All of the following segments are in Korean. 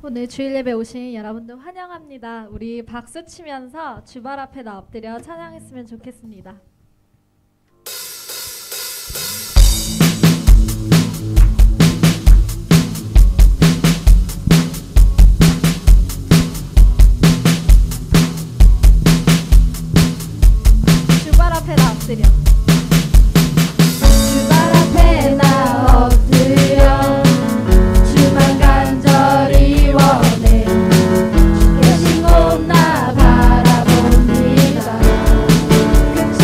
오늘 주일 예배 오신 여러분들 환영합니다. 우리 박수 치면서 주발 앞에 엎드려 찬양했으면 좋겠습니다. 주발 앞에 엎드려. 주발 앞에 나 엎드려 주만 간절히 원해 계신 곳 나 바라봅니다. 근심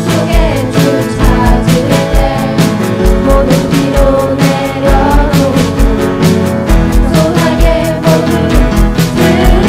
속에 주 찾을 때 모든 비로 내려놓고 소나게 모두 드리니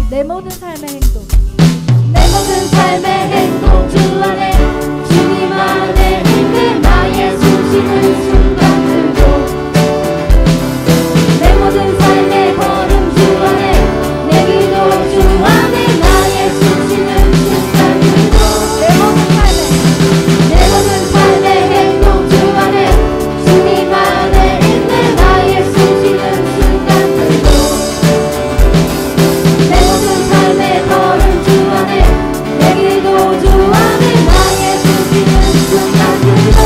내 모든 삶의 행동 내 모든 삶의 행동 주 안에 주님 안에 있는 나의 숨쉬는 순간들도 내 모든 삶의 걸음 주 안에 내 기도 주 안에 나의 숨쉬는 순간들도 내 모든 삶의 행동 주 안에 주님 안에 있는 나의 숨쉬는 순간들도 내 모든 삶의 걸음 주 안에 내 기도 주 안에 나의 숨쉬는 순간들도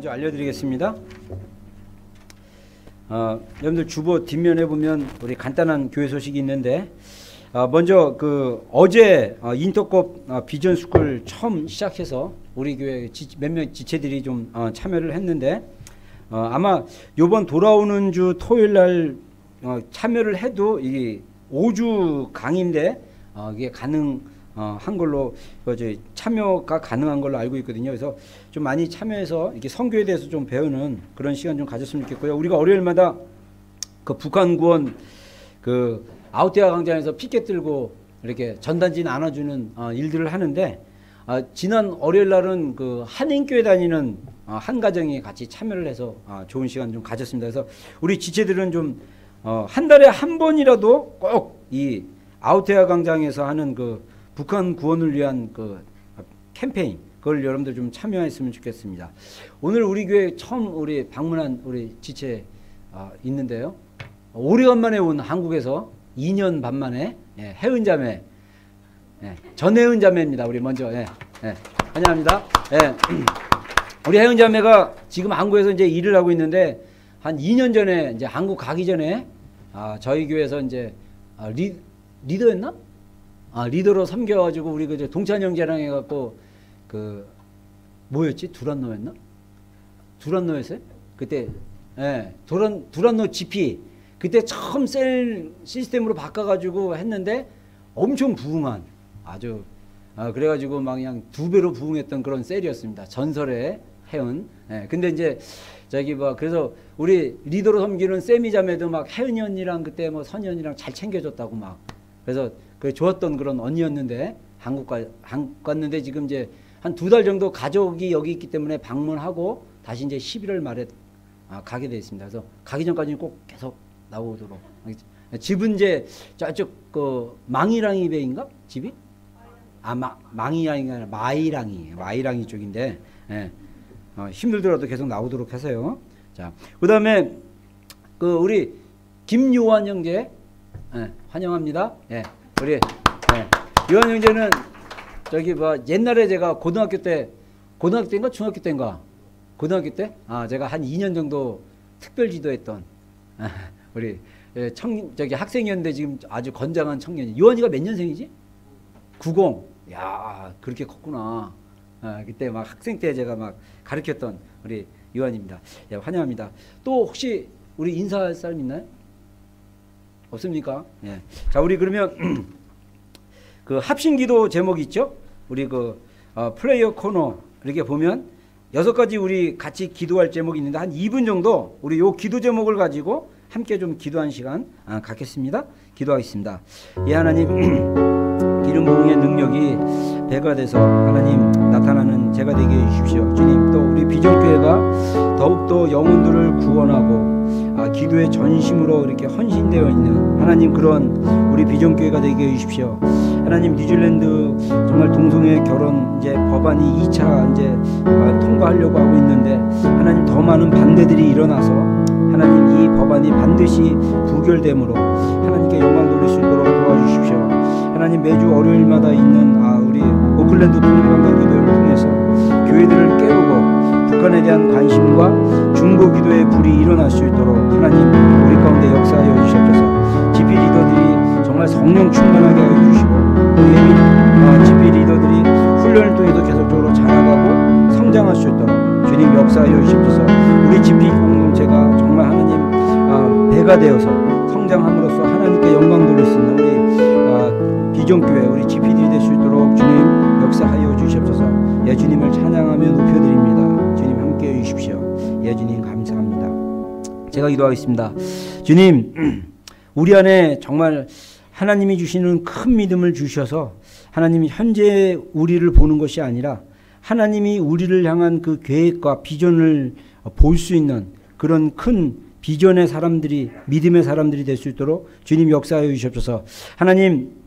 먼저 알려드리겠습니다. 여러분들 주보 뒷면에 보면 우리 간단한 교회 소식이 있는데, 먼저 어제 인터컵 비전 스쿨 처음 시작해서 우리 교회 몇몇 지체들이 좀 참여를 했는데, 아마 요번 돌아오는 주 토요일 날 참여를 해도 이 5주 강의인데 이게 가능한 걸로 참여가 가능한 걸로 알고 있거든요. 그래서 좀 많이 참여해서 이렇게 선교에 대해서 좀 배우는 그런 시간 좀 가졌으면 좋겠고요. 우리가 월요일마다 그 북한 구원 아웃대화 광장에서 피켓 들고 이렇게 전단지 나눠주는 일들을 하는데, 지난 월요일 날은 그 한인교회 다니는 한 가정이 같이 참여를 해서 좋은 시간 좀 가졌습니다. 그래서 우리 지체들은 좀 한 달에 한 번이라도 꼭 이 아웃대화 광장에서 하는 그 북한 구원을 위한 그 캠페인, 그걸 여러분들 좀 참여했으면 좋겠습니다. 오늘 우리 교회 처음 우리 방문한 우리 지체 있는데요. 오래간만에 온 한국에서 2년 반 만에 혜은자매, 전혜은자매입니다. 우리 먼저 환영합니다. 우리 혜은자매가 지금 한국에서 이제 일을 하고 있는데, 한 2년 전에 이제 한국 가기 전에 저희 교회에서 이제 리더였나? 리더로 섬겨가지고 우리 그 동찬 형제랑 해갖고 뭐였지? 두란노였나? 두란노였어요? 그때 두란노 GP 그때 처음 셀 시스템으로 바꿔가지고 했는데 엄청 부흥한 아주 그래가지고 막 그냥 2배로 부흥했던 그런 셀이었습니다. 전설의 혜은. 근데 이제 그래서 우리 리더로 섬기는 세미 자매도 막 혜은이 언니랑 그때 뭐 선이 언니랑 잘 챙겨줬다고 막. 그래서 좋았던 그런 언니였는데 한국 갔는데 지금 이제 한 2달 정도 가족이 여기 있기 때문에 방문하고 다시 이제 11월 말에 가게 되어 있습니다. 그래서 가기 전까지는 꼭 계속 나오도록. 집은 이제 저쪽 망이랑이 배인가? 집이? 망이랑이 아니라 마이랑이 쪽인데, 힘들더라도 계속 나오도록 하세요. 자, 그 다음에 우리 김요한 형제, 환영합니다. 우리 요한 형제는 옛날에 제가 고등학교 때인가 중학교 때인가 고등학교 때 제가 한 2년 정도 특별 지도했던 우리 학생이었는데 지금 아주 건장한 청년이. 요한이가 몇 년생이지? 90. 야, 그렇게 컸구나. 그때 막 학생 때 제가 막 가르쳤던 우리 요한입니다. 환영합니다. 또 혹시 우리 인사할 사람 있나요? 없습니까? 자, 우리 그러면 합심기도 제목이 있죠? 우리 플레이어 코너 이렇게 보면 6가지 우리 같이 기도할 제목이 있는데, 한 2분 정도 우리 요 기도 제목을 가지고 함께 좀 기도한 시간 갖겠습니다. 기도하겠습니다. 하나님, 기름 부음의 능력이 배가 돼서 하나님 나타나는 제가 되게 해주십시오. 주님, 또 우리 비전교회가 더욱더 영혼들을 구원하고 기도의 전심으로 이렇게 헌신되어 있는 하나님, 그런 우리 비전교회가 되게 해주십시오. 하나님, 뉴질랜드 정말 동성애 결혼 이제 법안이 2차 이제 통과하려고 하고 있는데, 하나님 더 많은 반대들이 일어나서 하나님 이 법안이 반드시 부결됨으로 하나님께 영광 돌릴 수 있도록 도와주십시오. 하나님, 매주 월요일마다 있는 우리 오클랜드 통일방과 기도회를 통해서 교회들을 깨우고 북한에 대한 관심과 중보 기도의 불이 일어날 수 있도록 하나님 우리 가운데 역사하여 주시옵소서. GP 리더들이 정말 성령 충만하게 하여 주시고, 또 GP 리더들이 훈련을 통해서 계속적으로 자라가고 성장할 수 있도록 주님 역사하여 주시옵소서. 우리 GP 공동체가 정말 하나님 배가 되어서 성장함으로써 하나님께 영광 돌릴 수 있는 우리 비전교회 우리 GP들이 될 수 있도록 주님 역사하여 주시옵소서. 주님을 찬양하며 높여드립니다. 주님 함께해 주십시오. 주님 감사합니다. 제가 기도하겠습니다. 주님, 우리 안에 정말 하나님이 주시는 큰 믿음을 주셔서 하나님이 현재 우리를 보는 것이 아니라 하나님이 우리를 향한 그 계획과 비전을 볼 수 있는 그런 큰 비전의 사람들이, 믿음의 사람들이 될 수 있도록 주님 역사하여 주시옵소서. 하나님,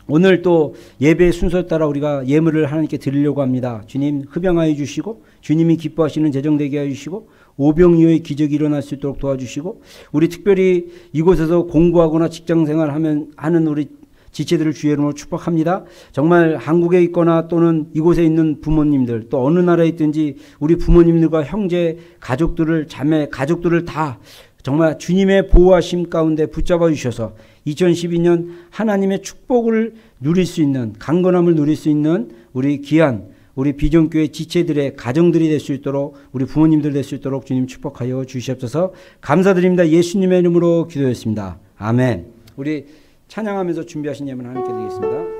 오늘 또 예배의 순서에 따라 우리가 예물을 하나님께 드리려고 합니다. 주님 흡양하여 주시고, 주님이 기뻐하시는 재정 되게 하여 주시고, 오병이어의 기적이 일어날 수 있도록 도와주시고, 우리 특별히 이곳에서 공부하거나 직장생활 하는 우리 지체들을 주의 이름으로 축복합니다. 정말 한국에 있거나 또는 이곳에 있는 부모님들 또 어느 나라에 있든지 우리 부모님들과 형제 가족들을 자매 가족들을 다 정말 주님의 보호하심 가운데 붙잡아 주셔서 2012년 하나님의 축복을 누릴 수 있는 강건함을 누릴 수 있는 우리 귀한 우리 비전교회 지체들의 가정들이 될 수 있도록 우리 부모님들 될 수 있도록 주님 축복하여 주시옵소서. 감사드립니다. 예수님의 이름으로 기도했습니다. 아멘. 우리 찬양하면서 준비하신 예물 하나님께 드리겠습니다.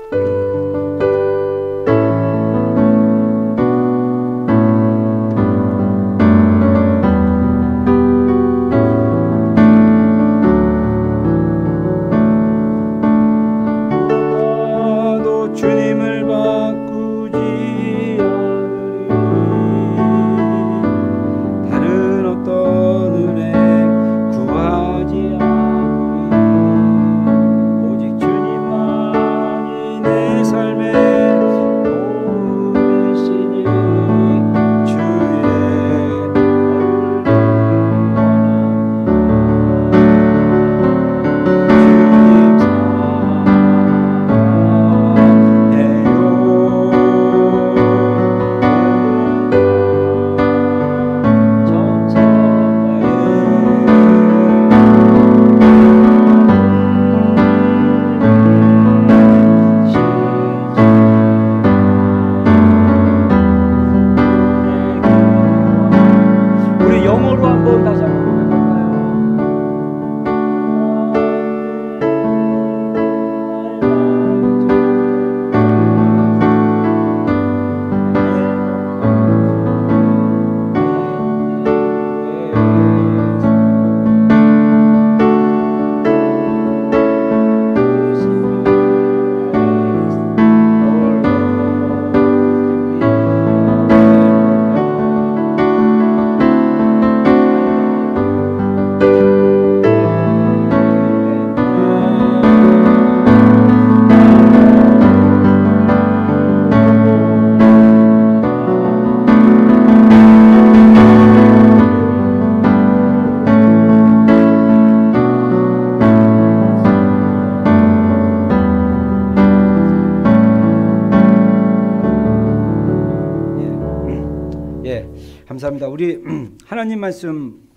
감사합니다. 우리 하나님 말씀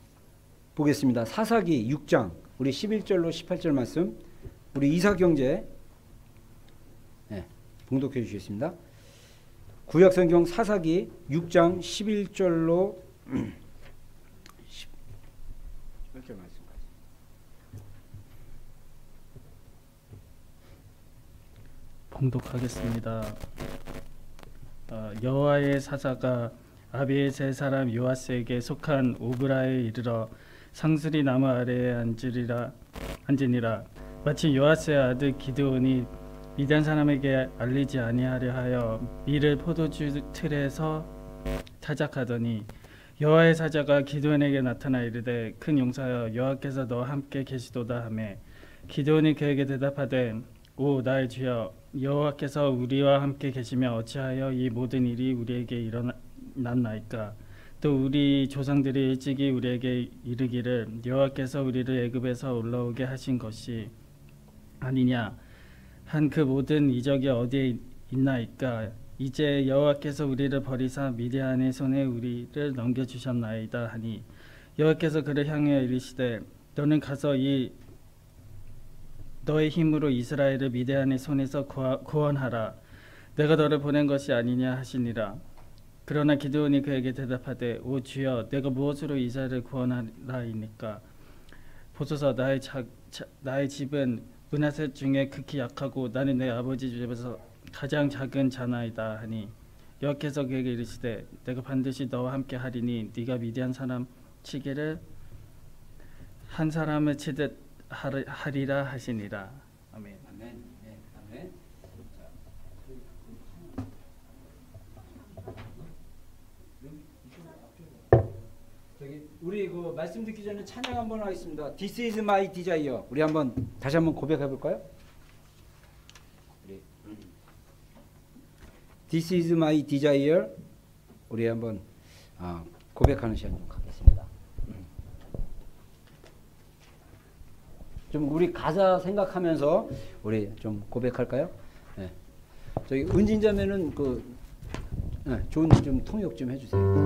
보겠습니다. 사사기 6장 우리 11절로 18절 말씀 우리 이사경제 봉독해 주시겠습니다. 구약성경 사사기 6장 11절로 18절 말씀까지. 봉독하겠습니다. 여호와의 사자가 아비에셀 사람 요아스에게 속한 오브라에 이르러 상수리 나무 아래에 앉으니라. 마치 요아스의 아들 기드온이 미디안 사람에게 알리지 아니하려 하여 밀을 포도주 틀에서 타작하더니 여호와의 사자가 기드온에게 나타나 이르되 큰 용사여 여호와께서 너와 함께 계시도다 하매 기드온이 그에게 대답하되 오 나의 주여 여호와께서 우리와 함께 계시며 어찌하여 이 모든 일이 우리에게 일어났나이까. 또 우리 조상들이 일찍이 우리에게 이르기를 여호와께서 우리를 애굽에서 올라오게 하신 것이 아니냐 한 그 모든 이적이 어디에 있나이까. 이제 여호와께서 우리를 버리사 미디안의 손에 우리를 넘겨주셨나이다 하니 여호와께서 그를 향하여 이르시되 너는 가서 너의 힘으로 이스라엘을 미디안의 손에서 구원하라. 내가 너를 보낸 것이 아니냐 하시니라. 그러나 기드온이 그에게 대답하되 오 주여 내가 무엇으로 이스라엘을 구원하라이니까. 보소서 나의 집은 므낫세 중에 극히 약하고 나는 내 아버지 집에서 가장 작은 자나이다 하니 여호와께서 그에게 이르시되 내가 반드시 너와 함께 하리니 네가 미디안 사람 치기를 한 사람을 치듯 하리라 하시니라. 아멘. 아멘. 네, 아멘. 저기 우리 그 말씀 듣기 전에 찬양 한번 하겠습니다. This is my desire. 우리 한번 다시 한번 고백해 볼까요? 우리 This is my desire. 우리 한번 고백하는 시간 좀 갖겠습니다. 좀 우리 가사 생각하면서 우리 좀 고백할까요? 네. 저기 은진자매는 그 좋은 좀 통역 좀 해주세요.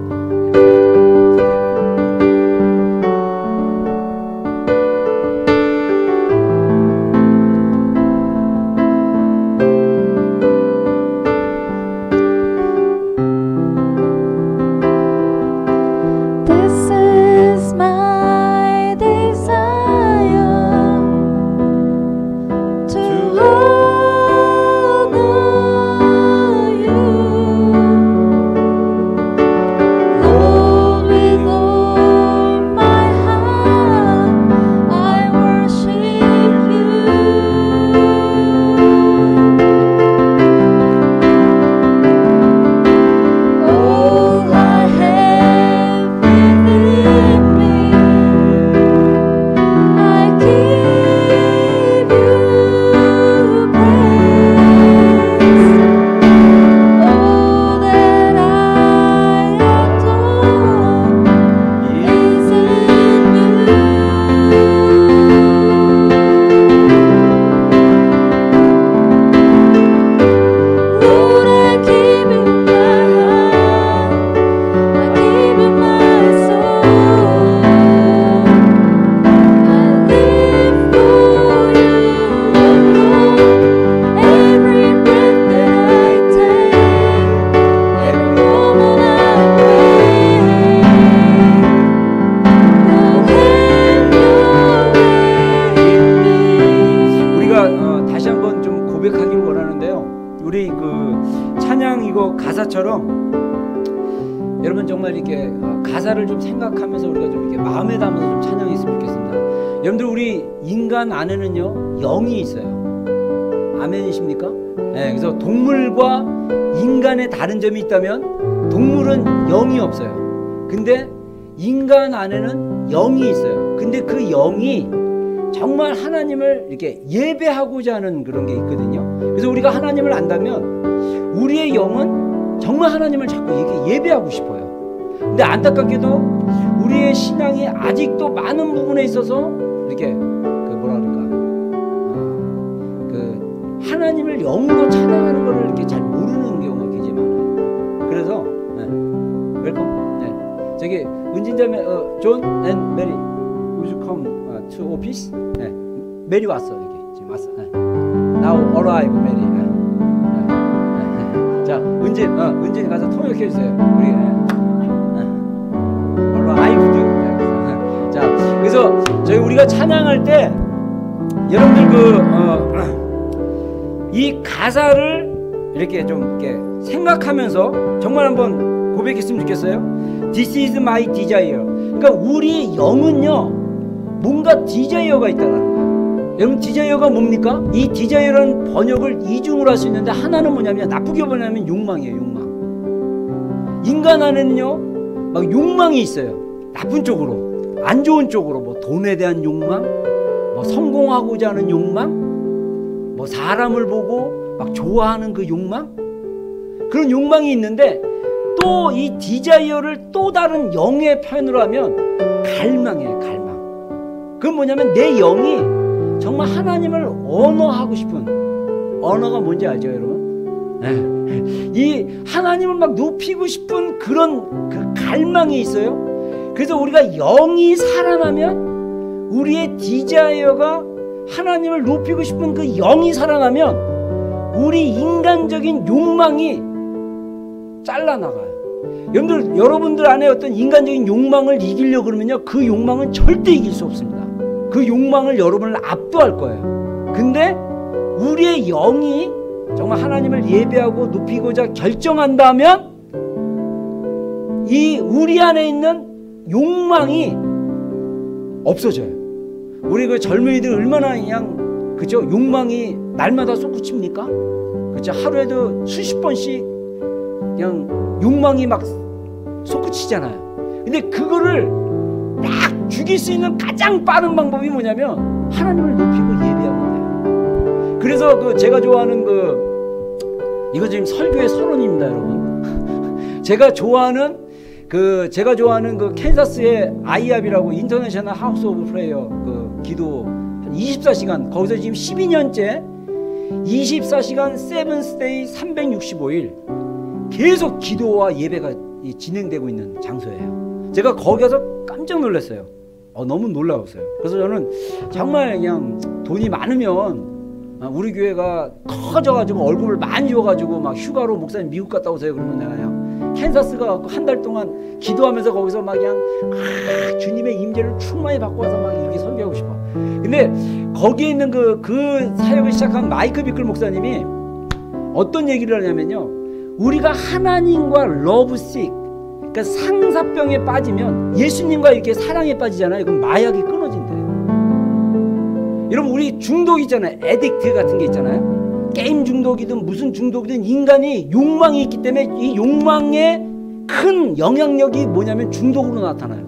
가사처럼 여러분 정말 이렇게 가사를 좀 생각하면서 우리가 좀 이렇게 마음에 담아서 좀 찬양했으면 좋겠습니다. 여러분들 우리 인간 안에는요 영이 있어요. 아멘이십니까? 네, 그래서 동물과 인간의 다른 점이 있다면 동물은 영이 없어요. 근데 인간 안에는 영이 있어요. 근데 그 영이 정말 하나님을 이렇게 예배하고자 하는 그런 게 있거든요. 그래서 우리가 하나님을 안다면 우리의 영은 정말 하나님을 자꾸 이렇게 예배하고 싶어요. 근데 안타깝게도 우리의 신앙이 아직도 많은 부분에 있어서 이렇게 그 뭐라 그럴까 그 하나님을 영으로 찬양하는 것을 이렇게 잘 모르는 경우가 굉장히 많아요. 그래서 웰컴. 네. 저기 은진자매 존 앤 메리 would you come to office? 네. 메리 왔어 여기 지금 왔어. 네. Now arrive 메리. 네. 네. 자 은진 가서 통역해 주세요. 우리 arrived. 네. 자 그래서 저희 우리가 찬양할 때 여러분들 이 가사를 이렇게 좀 이렇게 생각하면서 정말 한번 고백했으면 좋겠어요. This is my desire. 그러니까 우리 영은요 뭔가 디자이어가 있다는 거예요. 여러분 디자이어가 뭡니까? 이 디자이어라는 번역을 이중으로 할 수 있는데 하나는 뭐냐면 나쁘게 보냐면 욕망이에요. 욕망. 인간 안에는요 막 욕망이 있어요. 나쁜 쪽으로, 안 좋은 쪽으로, 뭐 돈에 대한 욕망, 뭐 성공하고자 하는 욕망, 뭐 사람을 보고 막 좋아하는 그 욕망, 그런 욕망이 있는데 또 이 디자이어를 또 다른 영의 표현으로 하면 갈망이에요. 갈망. 그건 뭐냐면 내 영이 정말 하나님을 언어하고 싶은, 언어가 뭔지 알죠 여러분? 네. 이 하나님을 막 높이고 싶은 그런 그 갈망이 있어요. 그래서 우리가 영이 살아나면, 우리의 디자이어가 하나님을 높이고 싶은 그 영이 살아나면 우리 인간적인 욕망이 잘라나가요. 여러분들 안에 어떤 인간적인 욕망을 이기려고 그러면요 그 욕망은 절대 이길 수 없습니다. 그 욕망을 여러분을 압도할 거예요. 근데 우리의 영이 정말 하나님을 예배하고 높이고자 결정한다면 이 우리 안에 있는 욕망이 없어져요. 우리 그 젊은이들 얼마나 그냥 그죠? 욕망이 날마다 솟구칩니까? 그죠? 하루에도 수십 번씩 그냥 욕망이 막 솟구치잖아요. 근데 그거를 막 죽일 수 있는 가장 빠른 방법이 뭐냐면 하나님을 높이고 예배하면 돼요. 그래서 그 제가 좋아하는 이거 지금 설교의 서론입니다, 여러분. 제가 좋아하는 그 캔사스의 아이압이라고 인터내셔널 하우스 오브 프레이어 그 기도할 24시간 거기서 지금 12년째 24시간 7day 365일 계속 기도와 예배가 진행되고 있는 장소예요. 제가 거기 가서 깜짝 놀랐어요. 너무 놀라웠어요. 그래서 저는 정말 그냥 돈이 많으면 우리 교회가 커져가지고 얼굴을 많이 줘가지고 막 휴가로 목사님 미국 갔다 오세요 그러면 내가 그냥 캔사스 가서 한 달 동안 기도하면서 거기서 막 그냥 주님의 임재를 충만히 받고 와서 막 이렇게 설교하고 싶어. 근데 거기에 있는 그 사역을 시작한 마이크 비클 목사님이 어떤 얘기를 하냐면요, 우리가 하나님과 러브식, 그러니까 상사병에 빠지면 예수님과 이렇게 사랑에 빠지잖아요. 그럼 마약이 끊어진대요. 여러분, 우리 중독 있잖아요. 에딕트 같은 게 있잖아요. 게임 중독이든 무슨 중독이든 인간이 욕망이 있기 때문에 이 욕망의 큰 영향력이 뭐냐면 중독으로 나타나요.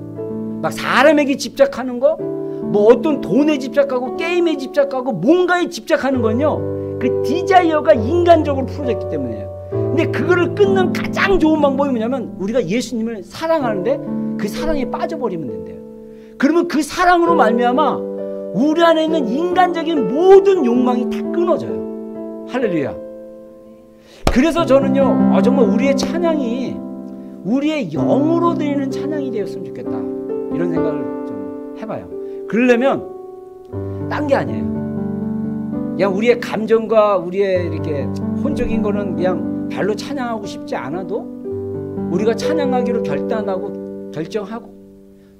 막 사람에게 집착하는 거, 뭐 어떤 돈에 집착하고 게임에 집착하고 뭔가에 집착하는 건요, 그 디자이어가 인간적으로 풀어졌기 때문이에요. 근데 그거를 끊는 가장 좋은 방법이 뭐냐면 우리가 예수님을 사랑하는데 그 사랑에 빠져버리면 된대요. 그러면 그 사랑으로 말미암아 우리 안에 있는 인간적인 모든 욕망이 다 끊어져요. 할렐루야. 그래서 저는요, 정말 우리의 찬양이 우리의 영으로 드리는 찬양이 되었으면 좋겠다, 이런 생각을 좀 해봐요. 그러려면 딴 게 아니에요. 그냥 우리의 감정과 우리의 이렇게 혼적인 거는 그냥 별로 찬양하고 싶지 않아도 우리가 찬양하기로 결정하고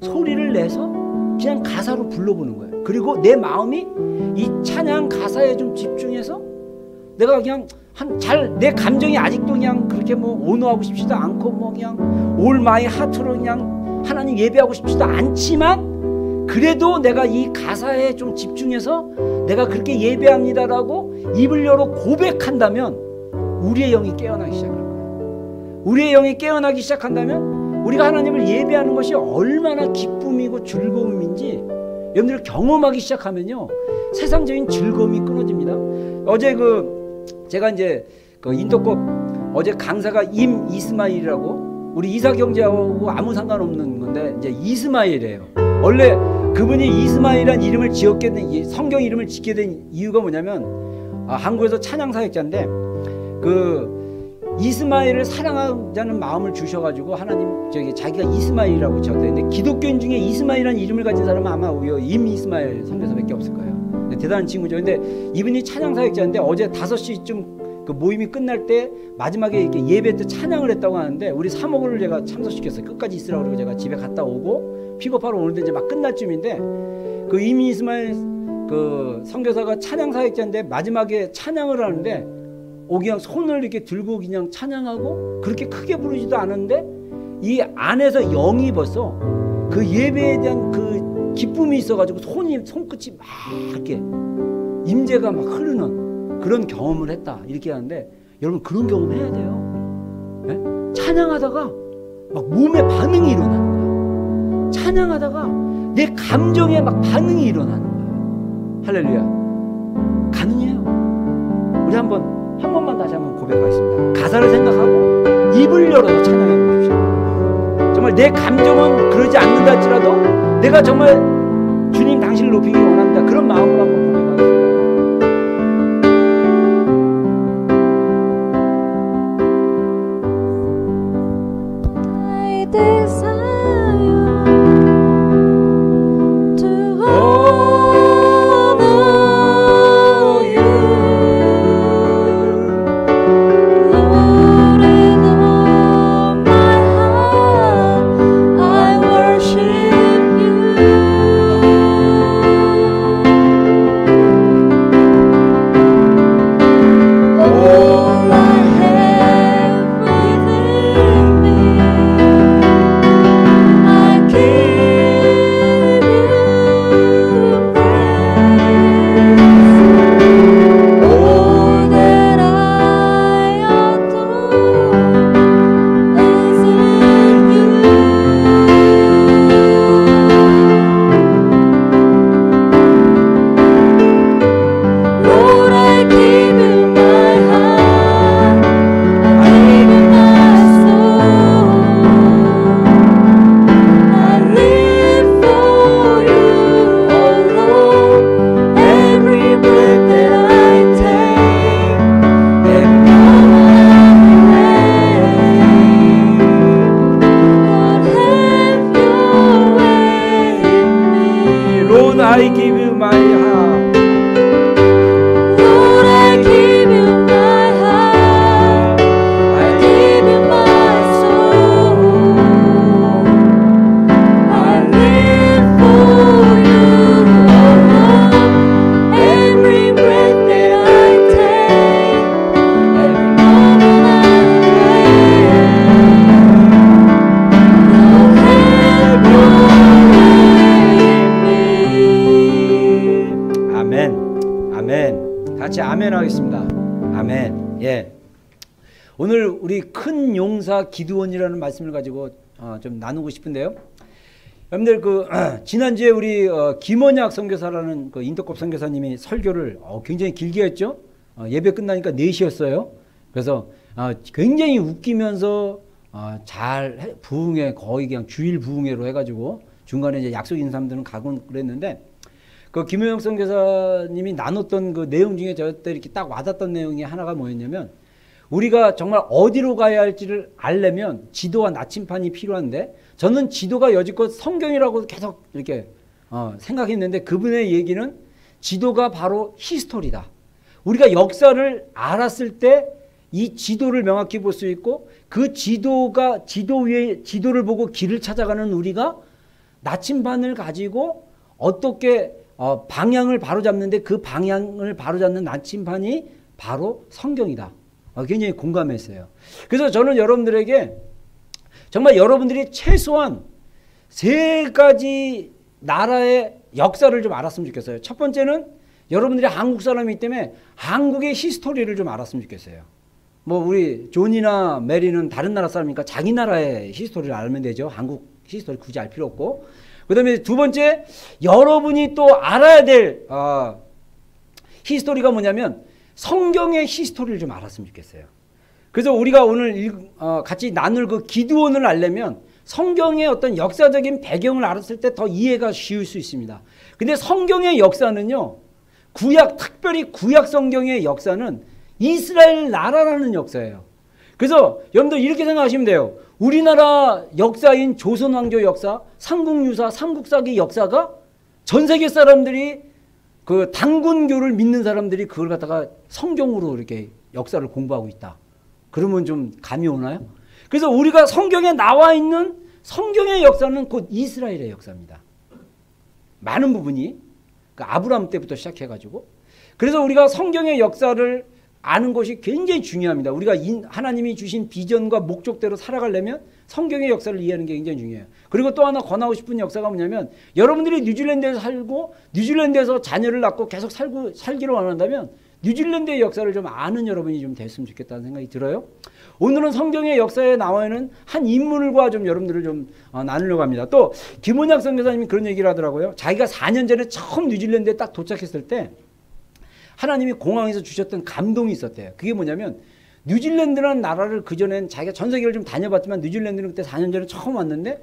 소리를 내서 그냥 가사로 불러보는 거예요. 그리고 내 마음이 이 찬양 가사에 좀 집중해서 내가 그냥 내 감정이 아직도 그냥 그렇게 뭐 온호하고 싶지도 않고 뭐 그냥 올 마이 하트로 그냥 하나님 예배하고 싶지도 않지만, 그래도 내가 이 가사에 좀 집중해서 내가 그렇게 예배합니다라고 입을 열어 고백한다면 우리의 영이 깨어나기 시작할 거예요. 우리의 영이 깨어나기 시작한다면 우리가 하나님을 예배하는 것이 얼마나 기쁨이고 즐거움인지 여러분들 경험하기 시작하면요, 세상적인 즐거움이 끊어집니다. 어제 제가 이제 인터컵 어제 강사가 임이스마일이라고, 우리 이사경제하고 아무 상관없는 건데 이제 이스마일이에요. 원래 그분이 이스마일이라는 이름을 지었게 된, 성경 이름을 짓게 된 이유가 뭐냐면, 한국에서 찬양 사역자인데 이스마일을 사랑하자는 마음을 주셔가지고 하나님 자기가 이스마일이라고 지었대요. 근데 기독교인 중에 이스마일이라는 이름을 가진 사람은 아마 임이스마일 선교사밖에 없을 거예요. 대단한 친구죠. 근데 이분이 찬양 사역자인데 어제 5시쯤 그 모임이 끝날 때 마지막에 이렇게 예배 때 찬양을 했다고 하는데 우리 사목을 제가 참석시켰어요. 끝까지 있으라고 그러고 제가 집에 갔다 오고 픽업하러 오는데 이제 막 끝날 쯤인데 그 임이스마일 그 선교사가 찬양 사역자인데 마지막에 찬양을 하는데 그냥 손을 이렇게 들고 그냥 찬양하고 그렇게 크게 부르지도 않은데 이 안에서 영이 벌써 그 예배에 대한 그 기쁨이 있어가지고 손끝이 막 이렇게 임재가 막 흐르는 그런 경험을 했다, 이렇게 하는데, 여러분 그런 경험 해야 돼요. 네? 찬양하다가 막 몸에 반응이 일어나는 거야. 찬양하다가 내 감정에 막 반응이 일어나는 거예요. 할렐루야. 가능해요. 우리 한 번만 다시 한번 고백하겠습니다. 가사를 생각하고 입을 열어서 찬양해 보십시오. 정말 내 감정은 그러지 않는다 할지라도 내가 정말 주님 당신을 높이기 원한다, 그런 마음으로 한번 고백하겠습니다. 하겠습니다. 아멘. 예. 오늘 우리 큰 용사 기드온이라는 말씀을 가지고 좀 나누고 싶은데요. 여러분들 지난주에 우리 김원약 선교사라는 그 인터컵 선교사님이 설교를 굉장히 길게 했죠. 예배 끝나니까 4시였어요. 그래서 굉장히 웃기면서 잘 부흥회 거의 그냥 주일 부흥회로 해가지고 중간에 이제 약속 있는 사람들은 가고 그랬는데 그 김원약 선교사님이 나눴던 그 내용 중에 저때 이렇게 딱 와닿던 내용이 하나가 뭐였냐면 우리가 정말 어디로 가야 할지를 알려면 지도와 나침판이 필요한데 저는 지도가 여지껏 성경이라고 계속 이렇게 생각했는데 그분의 얘기는 지도가 바로 히스토리다. 우리가 역사를 알았을 때 이 지도를 명확히 볼 수 있고 그 지도가 지도 위에 지도를 보고 길을 찾아가는 우리가 나침반을 가지고 어떻게 방향을 바로잡는데 그 방향을 바로잡는 나침반이 바로 성경이다. 굉장히 공감했어요. 그래서 저는 여러분들에게 정말 여러분들이 최소한 3가지 나라의 역사를 좀 알았으면 좋겠어요. 첫 번째는 여러분들이 한국 사람이기 때문에 한국의 히스토리를 좀 알았으면 좋겠어요. 뭐 우리 존이나 메리는 다른 나라 사람이니까 자기 나라의 히스토리를 알면 되죠. 한국 히스토리 굳이 알 필요 없고. 그 다음에 두 번째, 여러분이 또 알아야 될 히스토리가 뭐냐면 성경의 히스토리를 좀 알았으면 좋겠어요. 그래서 우리가 오늘 같이 나눌 그 기드온을 알려면 성경의 어떤 역사적인 배경을 알았을 때 더 이해가 쉬울 수 있습니다. 근데 성경의 역사는요, 특별히 구약 성경의 역사는 이스라엘 나라라는 역사예요. 그래서 여러분들 이렇게 생각하시면 돼요. 우리나라 역사인 조선왕조 역사, 삼국유사, 삼국사기 역사가 전 세계 사람들이 그 당군교를 믿는 사람들이 그걸 갖다가 성경으로 이렇게 역사를 공부하고 있다. 그러면 좀 감이 오나요? 그래서 우리가 성경에 나와 있는 성경의 역사는 곧 이스라엘의 역사입니다. 많은 부분이 아브라함 때부터 시작해가지고 그래서 우리가 성경의 역사를 아는 것이 굉장히 중요합니다. 우리가 하나님이 주신 비전과 목적대로 살아가려면 성경의 역사를 이해하는 게 굉장히 중요해요. 그리고 또 하나 권하고 싶은 역사가 뭐냐면 여러분들이 뉴질랜드에서 살고 뉴질랜드에서 자녀를 낳고 계속 살기로 원한다면 뉴질랜드의 역사를 좀 아는 여러분이 좀 됐으면 좋겠다는 생각이 들어요. 오늘은 성경의 역사에 나와 있는 한 인물과 좀 여러분들을 좀 나누려고 합니다. 또 김원약 선교사님이 그런 얘기를 하더라고요. 자기가 4년 전에 처음 뉴질랜드에 딱 도착했을 때 하나님이 공항에서 주셨던 감동이 있었대요. 그게 뭐냐면 뉴질랜드라는 나라를 그전엔 자기가 전 세계를 좀 다녀봤지만 뉴질랜드는 그때 4년 전에 처음 왔는데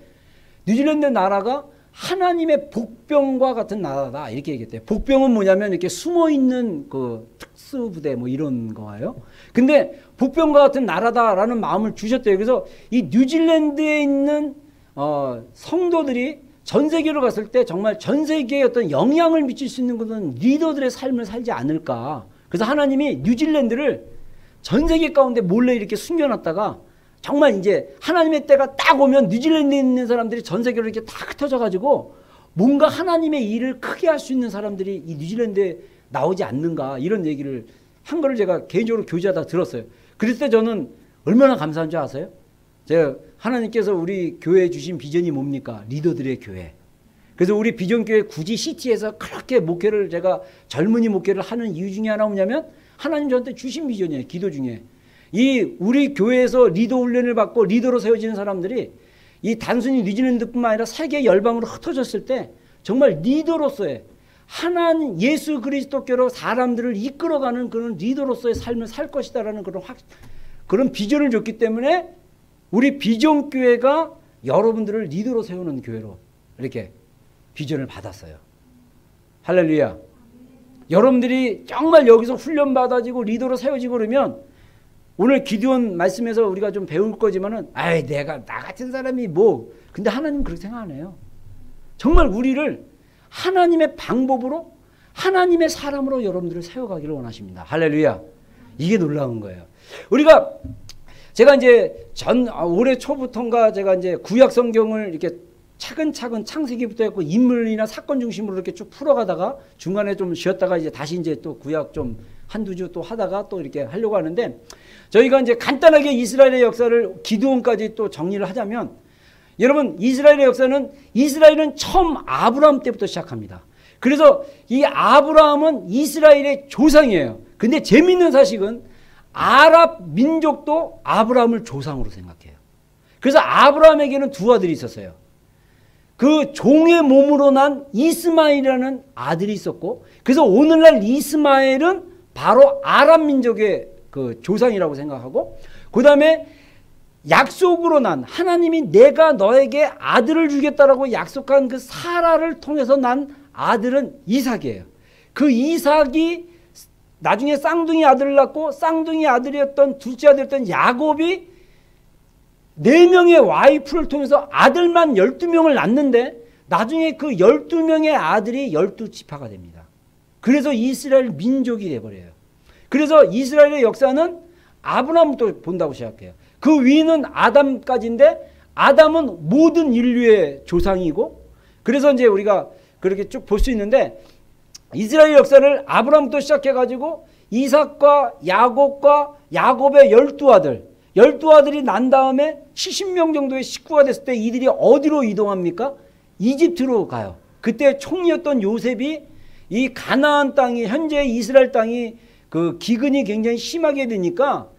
뉴질랜드 나라가 하나님의 복병과 같은 나라다 이렇게 얘기했대요. 복병은 뭐냐면 이렇게 숨어있는 그 특수부대 뭐 이런 거예요. 근데 복병과 같은 나라다라는 마음을 주셨대요. 그래서 이 뉴질랜드에 있는 성도들이 전 세계로 갔을 때 정말 전 세계에 어떤 영향을 미칠 수 있는 것은 리더들의 삶을 살지 않을까. 그래서 하나님이 뉴질랜드를 전 세계 가운데 몰래 이렇게 숨겨놨다가 정말 이제 하나님의 때가 딱 오면 뉴질랜드에 있는 사람들이 전 세계로 이렇게 다 흩어져가지고 뭔가 하나님의 일을 크게 할 수 있는 사람들이 이 뉴질랜드에 나오지 않는가 이런 얘기를 한 거를 제가 개인적으로 교제하다 들었어요. 그랬을 때 저는 얼마나 감사한 줄 아세요? 제가 하나님께서 우리 교회에 주신 비전이 뭡니까? 리더들의 교회. 그래서 우리 비전교회 굳이 시티에서 그렇게 목회를 제가 젊은이 목회를 하는 이유 중에 하나 뭐냐면 하나님 저한테 주신 비전이에요. 기도 중에. 이 우리 교회에서 리더 훈련을 받고 리더로 세워지는 사람들이 이 단순히 뉴질랜드뿐만 아니라 세계 열방으로 흩어졌을 때 정말 리더로서의 하나님 예수 그리스도께로 사람들을 이끌어가는 그런 리더로서의 삶을 살 것이다라는 그런 비전을 줬기 때문에 우리 비전교회가 여러분들을 리더로 세우는 교회로 이렇게 비전을 받았어요. 할렐루야. 여러분들이 정말 여기서 훈련받아지고 리더로 세워지고 그러면 오늘 기드온 말씀에서 우리가 좀 배울 거지만은 내가 나 같은 사람이 뭐 근데 하나님은 그렇게 생각 안 해요. 정말 우리를 하나님의 방법으로 하나님의 사람으로 여러분들을 세워가기를 원하십니다. 할렐루야. 이게 놀라운 거예요. 제가 이제 올해 초부터인가 제가 이제 구약 성경을 이렇게 차근차근 창세기부터 했고 인물이나 사건 중심으로 이렇게 쭉 풀어가다가 중간에 좀 쉬었다가 이제 다시 이제 또 구약 좀 한두 주 또 하다가 또 이렇게 하려고 하는데 저희가 이제 간단하게 이스라엘의 역사를 기드온까지 또 정리를 하자면 여러분 이스라엘의 역사는 이스라엘은 처음 아브라함 때부터 시작합니다. 그래서 이 아브라함은 이스라엘의 조상이에요. 근데 재밌는 사실은 아랍 민족도 아브라함을 조상으로 생각해요. 그래서 아브라함에게는 두 아들이 있었어요. 그 종의 몸으로 난 이스마엘이라는 아들이 있었고, 그래서 오늘날 이스마엘은 바로 아랍 민족의 그 조상이라고 생각하고, 그 다음에 약속으로 난 하나님이 내가 너에게 아들을 주겠다라고 약속한 그 사라를 통해서 난 아들은 이삭이에요. 그 이삭이 나중에 쌍둥이 아들을 낳고 쌍둥이 아들이었던 둘째 아들이었던 야곱이 4명의 와이프를 통해서 아들만 12명을 낳는데 나중에 그 12명의 아들이 12지파가 됩니다. 그래서 이스라엘 민족이 돼버려요. 그래서 이스라엘의 역사는 아브라함부터 본다고 시작해요. 그 위는 아담까지인데 아담은 모든 인류의 조상이고, 그래서 이제 우리가 그렇게 쭉 볼 수 있는데 이스라엘 역사를 아브라함부터 시작해가지고 이삭과 야곱과 야곱의 12아들 12아들이 난 다음에 70명 정도의 식구가 됐을 때 이들이 어디로 이동합니까? 이집트로 가요. 그때 총리였던 요셉이 이 가나안 땅이 현재 이스라엘 땅이 그 기근이 굉장히 심하게 되니까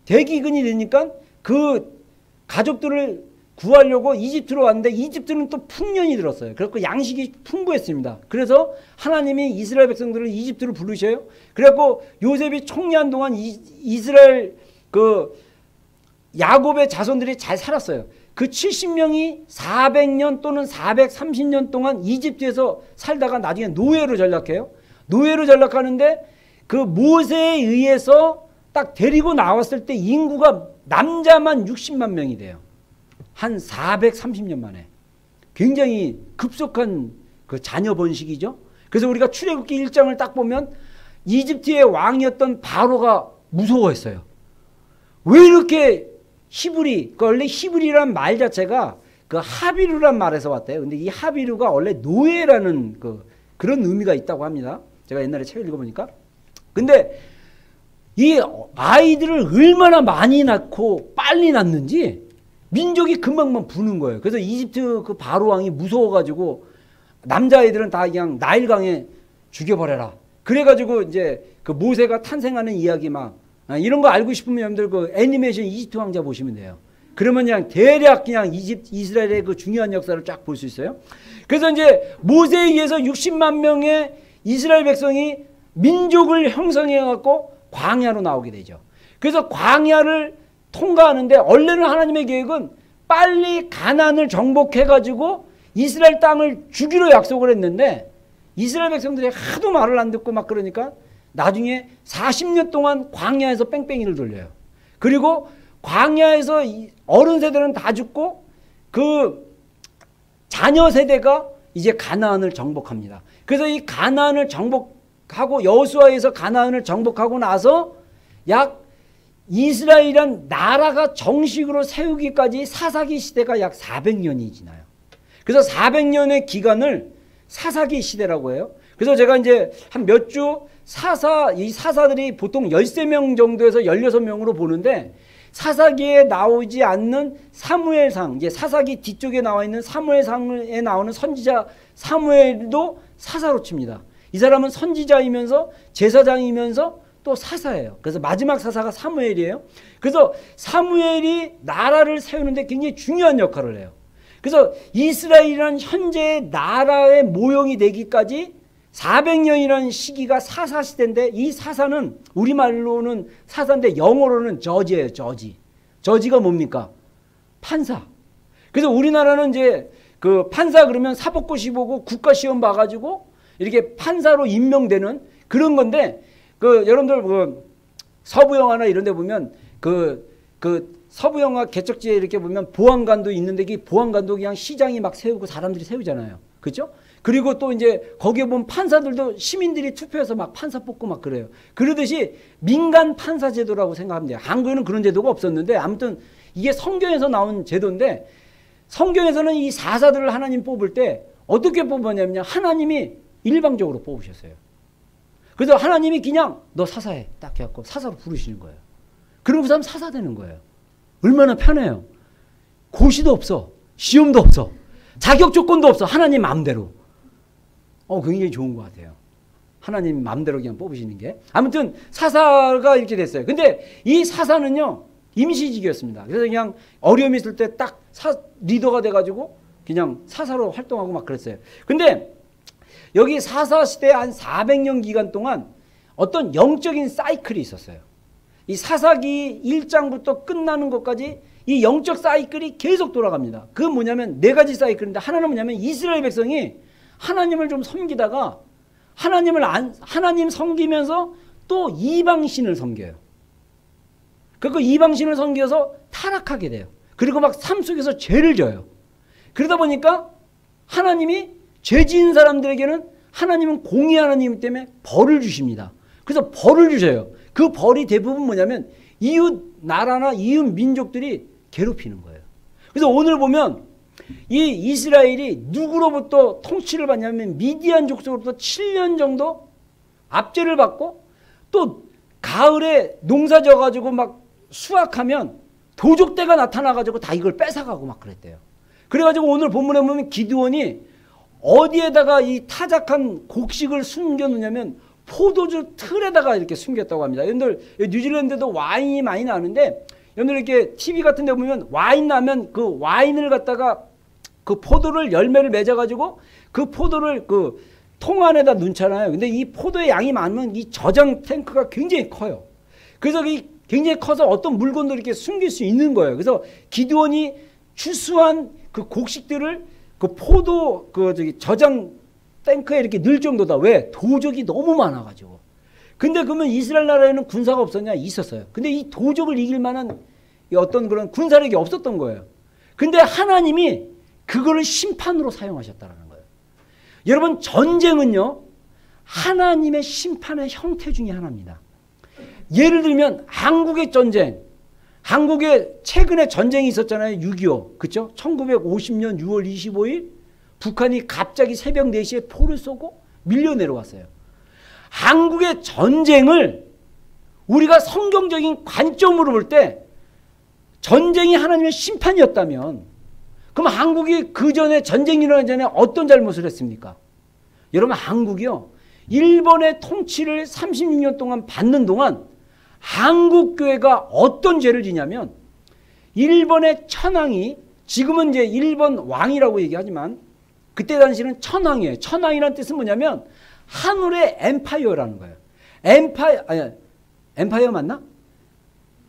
대기근이 되니까 그 가족들을 구하려고 이집트로 왔는데 이집트는 또 풍년이 들었어요. 그래서 양식이 풍부했습니다. 그래서 하나님이 이스라엘 백성들을 이집트로 부르셔요. 그래갖고 요셉이 총리한 동안 이스라엘 그 야곱의 자손들이 잘 살았어요. 그 70명이 400년 또는 430년 동안 이집트에서 살다가 나중에 노예로 전락해요. 노예로 전락하는데 그 모세에 의해서 딱 데리고 나왔을 때 인구가 남자만 60만 명이 돼요. 한 430년 만에. 굉장히 급속한 그 자녀 번식이죠. 그래서 우리가 출애굽기 1장을 딱 보면 이집트의 왕이었던 바로가 무서워했어요. 왜 이렇게 히브리, 원래 히브리란 말 자체가 그 하비루란 말에서 왔대요. 근데 이 하비루가 원래 노예라는 그런 의미가 있다고 합니다. 제가 옛날에 책을 읽어보니까. 근데 이 아이들을 얼마나 많이 낳고 빨리 낳는지 민족이 금방만 부는 거예요. 그래서 이집트 그 바로 왕이 무서워가지고 남자아이들은 다 그냥 나일강에 죽여버려라. 그래가지고 이제 그 모세가 탄생하는 이야기 막 이런 거 알고 싶으면 여러분들 그 애니메이션 이집트 왕자 보시면 돼요. 그러면 그냥 대략 그냥 이스라엘의 그 중요한 역사를 쫙 볼 수 있어요. 그래서 이제 모세에 의해서 60만 명의 이스라엘 백성이 민족을 형성해갖고 광야로 나오게 되죠. 그래서 광야를 통과하는데 원래는 하나님의 계획은 빨리 가나안을 정복해가지고 이스라엘 땅을 주기로 약속을 했는데 이스라엘 백성들이 하도 말을 안 듣고 막 그러니까 나중에 40년 동안 광야에서 뺑뺑이를 돌려요. 그리고 광야에서 어른 세대는 다 죽고 그 자녀 세대가 이제 가나안을 정복합니다. 그래서 이 가나안을 정복하고 여호수아에서 가나안을 정복하고 나서 약 이스라엘이란 나라가 정식으로 세우기까지 사사기 시대가 약 400년이 지나요. 그래서 400년의 기간을 사사기 시대라고 해요. 그래서 제가 이제 한 몇 주 이 사사들이 보통 13명 정도에서 16명으로 보는데 사사기에 나오지 않는 사무엘상, 이제 사사기 뒤쪽에 나와 있는 사무엘상에 나오는 선지자 사무엘도 사사로 칩니다. 이 사람은 선지자이면서 제사장이면서 또 사사예요. 그래서 마지막 사사가 사무엘이에요. 그래서 사무엘이 나라를 세우는데 굉장히 중요한 역할을 해요. 그래서 이스라엘이란 현재의 나라의 모형이 되기까지 400년이라는 시기가 사사시대인데 이 사사는 우리말로는 사사인데 영어로는 저지예요. 저지가 뭡니까? 판사. 그래서 우리나라는 이제 그 판사 그러면 사법고시 보고 국가시험 봐가지고 이렇게 판사로 임명되는 그런 건데 그 여러분들 그 서부 영화나 이런 데 보면 그 서부 영화 개척지에 이렇게 보면 보안관도 있는데 이 보안관도 그냥 시장이 막 세우고 사람들이 세우잖아요. 그렇죠? 그리고 또 이제 거기에 보면 판사들도 시민들이 투표해서 막 판사 뽑고 막 그래요. 그러듯이 민간 판사 제도라고 생각하면 돼요. 한국에는 그런 제도가 없었는데 아무튼 이게 성경에서 나온 제도인데 성경에서는 이 사사들을 하나님 뽑을 때 어떻게 뽑았냐면 하나님이 일방적으로 뽑으셨어요. 그래서 하나님이 그냥 너 사사해 딱 해갖고 사사로 부르시는 거예요. 그럼 그 사람 사사 되는 거예요. 얼마나 편해요. 고시도 없어. 시험도 없어. 자격 조건도 없어. 하나님 마음대로. 굉장히 좋은 것 같아요. 하나님 마음대로 그냥 뽑으시는 게. 아무튼 사사가 이렇게 됐어요. 근데 이 사사는요, 임시직이었습니다. 그래서 그냥 어려움이 있을 때 딱 리더가 돼가지고 그냥 사사로 활동하고 막 그랬어요. 근데 여기 사사 시대에 한 400년 기간 동안 어떤 영적인 사이클이 있었어요. 이 사사기 1장부터 끝나는 것까지 이 영적 사이클이 계속 돌아갑니다. 그건 뭐냐면 네 가지 사이클인데, 하나는 뭐냐면 이스라엘 백성이 하나님을 좀 섬기다가 하나님 섬기면서 또 이방신을 섬겨요. 그 이방신을 섬겨서 타락하게 돼요. 그리고 막 삶 속에서 죄를 져요. 그러다 보니까 하나님이 죄 지은 사람들에게는 하나님은 공의 하나님 때문에 벌을 주십니다. 그래서 벌을 주셔요. 그 벌이 대부분 뭐냐면 이웃 나라나 이웃 민족들이 괴롭히는 거예요. 그래서 오늘 보면 이 이스라엘이 누구로부터 통치를 받냐면 미디안 족속으로부터 7년 정도 압제를 받고, 또 가을에 농사 져가지고 막 수확하면 도적대가 나타나가지고 다 이걸 뺏어가고 막 그랬대요. 그래가지고 오늘 본문에 보면 기드온이 어디에다가 이 타작한 곡식을 숨겨놓냐면 포도주 틀에다가 이렇게 숨겼다고 합니다. 여러분들 뉴질랜드도 와인이 많이 나는데, 여러분들 이렇게 TV 같은 데 보면 와인 나면 그 와인을 갖다가 그 포도를 열매를 맺어가지고 그 포도를 그 통 안에다 넣잖아요. 근데 이 포도의 양이 많으면 이 저장 탱크가 굉장히 커요. 그래서 이 굉장히 커서 어떤 물건도 이렇게 숨길 수 있는 거예요. 그래서 기드온이 추수한 그 곡식들을 그 포도 저장 탱크에 이렇게 넣을 정도다. 왜? 도적이 너무 많아가지고. 근데 그러면 이스라엘 나라에는 군사가 없었냐? 있었어요. 근데 이 도적을 이길 만한 어떤 그런 군사력이 없었던 거예요. 근데 하나님이 그거를 심판으로 사용하셨다는 거예요. 여러분, 전쟁은요, 하나님의 심판의 형태 중에 하나입니다. 예를 들면 한국의 전쟁, 한국에 최근에 전쟁이 있었잖아요. 6.25. 그렇죠? 1950년 6월 25일 북한이 갑자기 새벽 4시에 포를 쏘고 밀려 내려왔어요. 한국의 전쟁을 우리가 성경적인 관점으로 볼 때 전쟁이 하나님의 심판이었다면, 그럼 한국이 그 전에 전쟁이 일어나기 전에 어떤 잘못을 했습니까? 여러분, 한국이요, 일본의 통치를 36년 동안 받는 동안 한국교회가 어떤 죄를 지냐면, 일본의 천황이, 지금은 이제 일본 왕이라고 얘기하지만 그때 당시는 천황이에요. 천황이라는 뜻은 뭐냐면 하늘의 엠파이어라는 거예요. 엠파이어 맞나?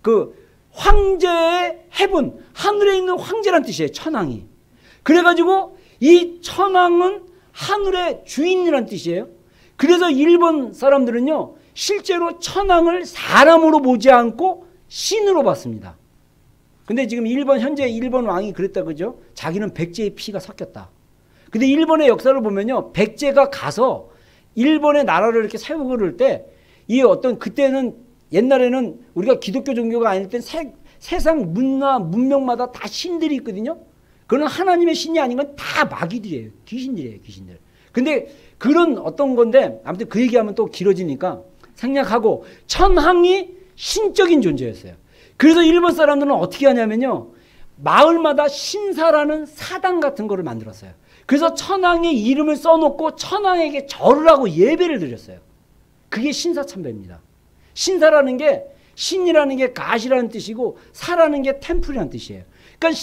그 황제의 해분, 하늘에 있는 황제란 뜻이에요. 천황이. 그래가지고 이 천황은 하늘의 주인이란 뜻이에요. 그래서 일본 사람들은요, 실제로 천황을 사람으로 보지 않고 신으로 봤습니다. 근데 지금 현재 일본 왕이 그랬다 그죠? 자기는 백제의 피가 섞였다. 근데 일본의 역사를 보면요, 백제가 가서 일본의 나라를 이렇게 세우고 그럴 때, 이 어떤 그때는 옛날에는 우리가 기독교 종교가 아닐 땐 세상 문화 문명마다 다 신들이 있거든요. 그건 하나님의 신이 아닌 건 다 마귀들이에요. 귀신들이에요. 귀신들. 근데 그런 어떤 건데, 아무튼 그 얘기하면 또 길어지니까 생략하고, 천황이 신적인 존재였어요. 그래서 일본 사람들은 어떻게 하냐면요, 마을마다 신사라는 사당 같은 거를 만들었어요. 그래서 천황의 이름을 써놓고 천황에게 절을 하고 예배를 드렸어요. 그게 신사참배입니다. 신사라는 게, 신이라는 게 가시라는 뜻이고 사라는 게 템플이라는 뜻이에요. 그러니까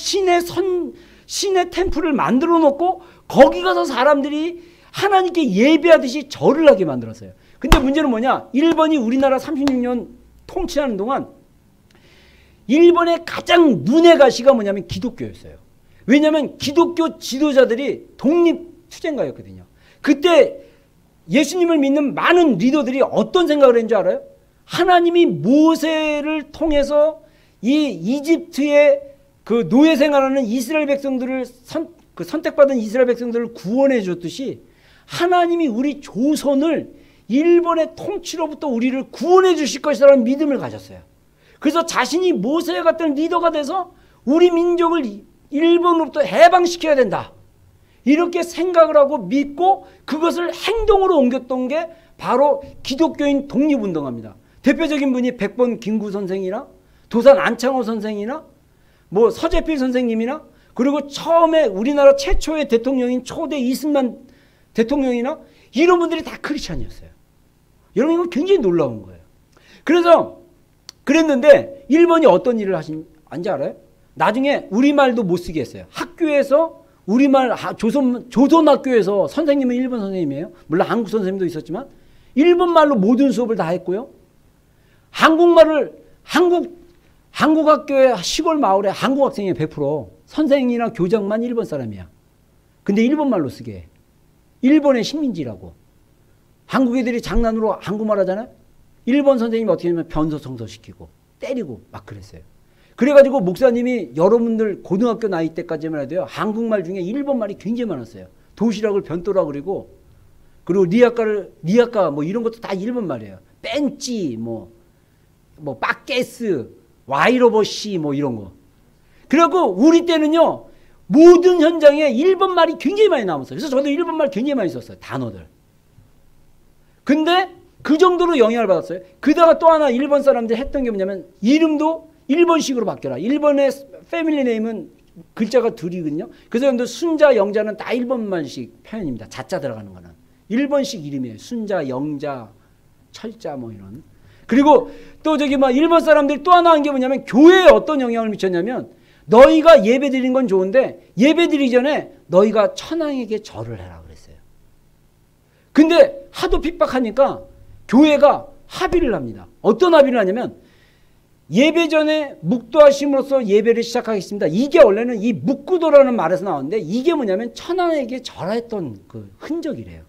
신의 템플을 만들어 놓고 거기 가서 사람들이 하나님께 예배하듯이 절을 하게 만들었어요. 근데 문제는 뭐냐? 일본이 우리나라 36년 통치하는 동안 일본의 가장 눈의 가시가 뭐냐면 기독교였어요. 왜냐하면 기독교 지도자들이 독립투쟁가였거든요. 그때 예수님을 믿는 많은 리더들이 어떤 생각을 했는 줄 알아요? 하나님이 모세를 통해서 이 이집트의 그 노예 생활하는 이스라엘 백성들을 선택받은 이스라엘 백성들을 구원해 줬듯이, 하나님이 우리 조선을 일본의 통치로부터 우리를 구원해 주실 것이라는 믿음을 가졌어요. 그래서 자신이 모세 같은 리더가 돼서 우리 민족을 일본으로부터 해방시켜야 된다, 이렇게 생각을 하고 믿고 그것을 행동으로 옮겼던 게 바로 기독교인 독립운동합니다. 대표적인 분이 백번 김구 선생이나 도산 안창호 선생이나 뭐 서재필 선생님이나, 그리고 처음에 우리나라 최초의 대통령인 초대 이승만 대통령이나, 이런 분들이 다 크리스찬이었어요. 여러분 이거 굉장히 놀라운 거예요. 그래서 그랬는데 일본이 어떤 일을 한지 알아요? 나중에 우리말도 못 쓰게 했어요. 학교에서 우리말 조선학교에서 선생님은 일본 선생님이에요. 물론 한국 선생님도 있었지만 일본말로 모든 수업을 다 했고요. 한국말을 한국 학교의 시골 마을에 한국 학생이 100% 선생이나 교장만 일본 사람이야. 근데 일본말로 쓰게 해. 일본의 식민지라고. 한국 애들이 장난으로 한국말 하잖아요. 일본 선생님이 어떻게 하면 변소성소시키고 때리고 막 그랬어요. 그래가지고 목사님이 여러분들 고등학교 나이 때까지만 해도요. 한국말 중에 일본말이 굉장히 많았어요. 도시락을 변또라 그리고 리아카 뭐 이런 것도 다 일본말이에요. 벤치 뭐 빠게스 와이로버시 뭐 이런 거. 그래갖고 우리 때는요. 모든 현장에 일본말이 굉장히 많이 남았어요. 그래서 저도 일본말 굉장히 많이 썼어요. 단어들. 근데 그 정도로 영향을 받았어요. 그다가 또 하나 일본 사람들이 했던 게 뭐냐면 이름도 일본식으로 바뀌어라. 일본의 패밀리 네임은 글자가 둘이거든요. 그래서 여러분들 순자, 영자는 다 일본말식 표현입니다. 자자 들어가는 거는. 일본식 이름이에요. 순자, 영자, 철자 뭐 이런. 그리고 또 저기 막 일본 사람들이 또 하나 한 게 뭐냐면 교회에 어떤 영향을 미쳤냐면 너희가 예배 드리는 건 좋은데 예배 드리기 전에 너희가 천황에게 절을 해라 그랬어요. 근데 하도 핍박하니까 교회가 합의를 합니다. 어떤 합의를 하냐면 예배 전에 묵도하심으로써 예배를 시작하겠습니다. 이게 원래는 이 묵구도라는 말에서 나오는데 이게 뭐냐면 천황에게 절했던 그 흔적이래요.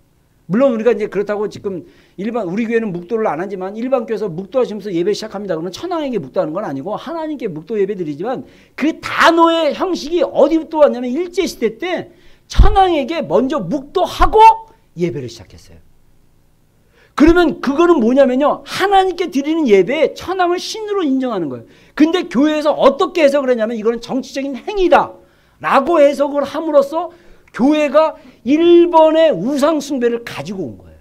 물론 우리가 이제 그렇다고 지금 우리 교회는 묵도를 안 하지만 일반 교회에서 묵도하시면서 예배 시작합니다. 그러면 천황에게 묵도하는 건 아니고 하나님께 묵도 예배 드리지만 그 단어의 형식이 어디부터 왔냐면 일제시대 때 천황에게 먼저 묵도하고 예배를 시작했어요. 그러면 그거는 뭐냐면요. 하나님께 드리는 예배에 천황을 신으로 인정하는 거예요. 근데 교회에서 어떻게 해석을 했냐면 이거는 정치적인 행위다 라고 해석을 함으로써 교회가 일본의 우상 숭배를 가지고 온 거예요.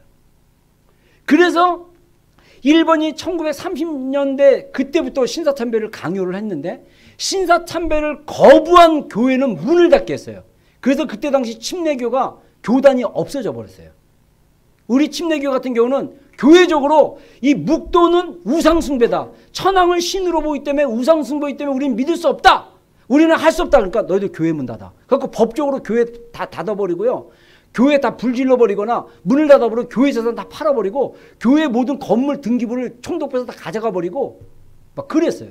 그래서 일본이 1930년대 그때부터 신사참배를 강요를 했는데 신사참배를 거부한 교회는 문을 닫게 했어요. 그래서 그때 당시 침례교가 교단이 없어져 버렸어요. 우리 침례교 같은 경우는 교회적으로 이 묵도는 우상숭배다. 천황을 신으로 보기 때문에 우상숭배이기 때문에 우리는 믿을 수 없다. 우리는 할 수 없다. 그러니까 너희들 교회 문 닫아. 그래서 법적으로 교회 다 닫아버리고요. 교회 다 불질러버리거나 문을 닫아버리고 교회 재산 다 팔아버리고 교회 모든 건물 등기부를 총독부에서 다 가져가버리고 막 그랬어요.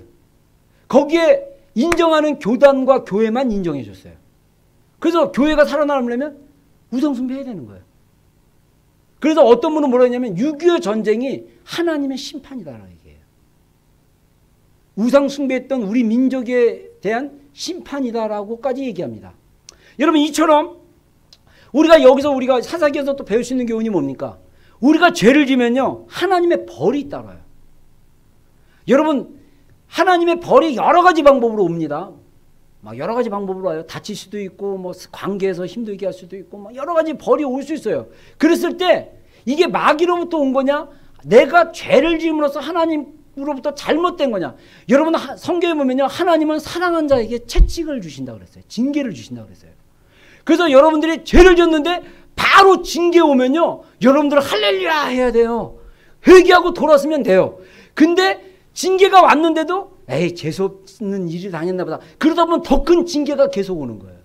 거기에 인정하는 교단과 교회만 인정해 줬어요. 그래서 교회가 살아남으려면 우상숭배해야 되는 거예요. 그래서 어떤 분은 뭐라 했냐면 6.25 전쟁이 하나님의 심판이다라는 얘기예요. 우상숭배했던 우리 민족에 대한 심판이다라고까지 얘기합니다. 여러분 이처럼 우리가 사사기에서 또 배울 수 있는 교훈이 뭡니까? 우리가 죄를 지면요 하나님의 벌이 따라요. 여러분 하나님의 벌이 여러 가지 방법으로 옵니다. 막 여러 가지 방법으로 와요. 다칠 수도 있고 뭐 관계에서 힘들게 할 수도 있고 막 여러 가지 벌이 올 수 있어요. 그랬을 때 이게 마귀로부터 온 거냐? 내가 죄를 지음으로써 하나님으로부터 잘못된 거냐? 여러분 성경에 보면요 하나님은 사랑한 자에게 채찍을 주신다 그랬어요. 징계를 주신다 그랬어요. 그래서 여러분들이 죄를 졌는데 바로 징계 오면요 여러분들 할렐루야 해야 돼요. 회개하고 돌아서면 돼요. 근데 징계가 왔는데도 에이 재수없는 일이 당했나 보다. 그러다 보면 더 큰 징계가 계속 오는 거예요.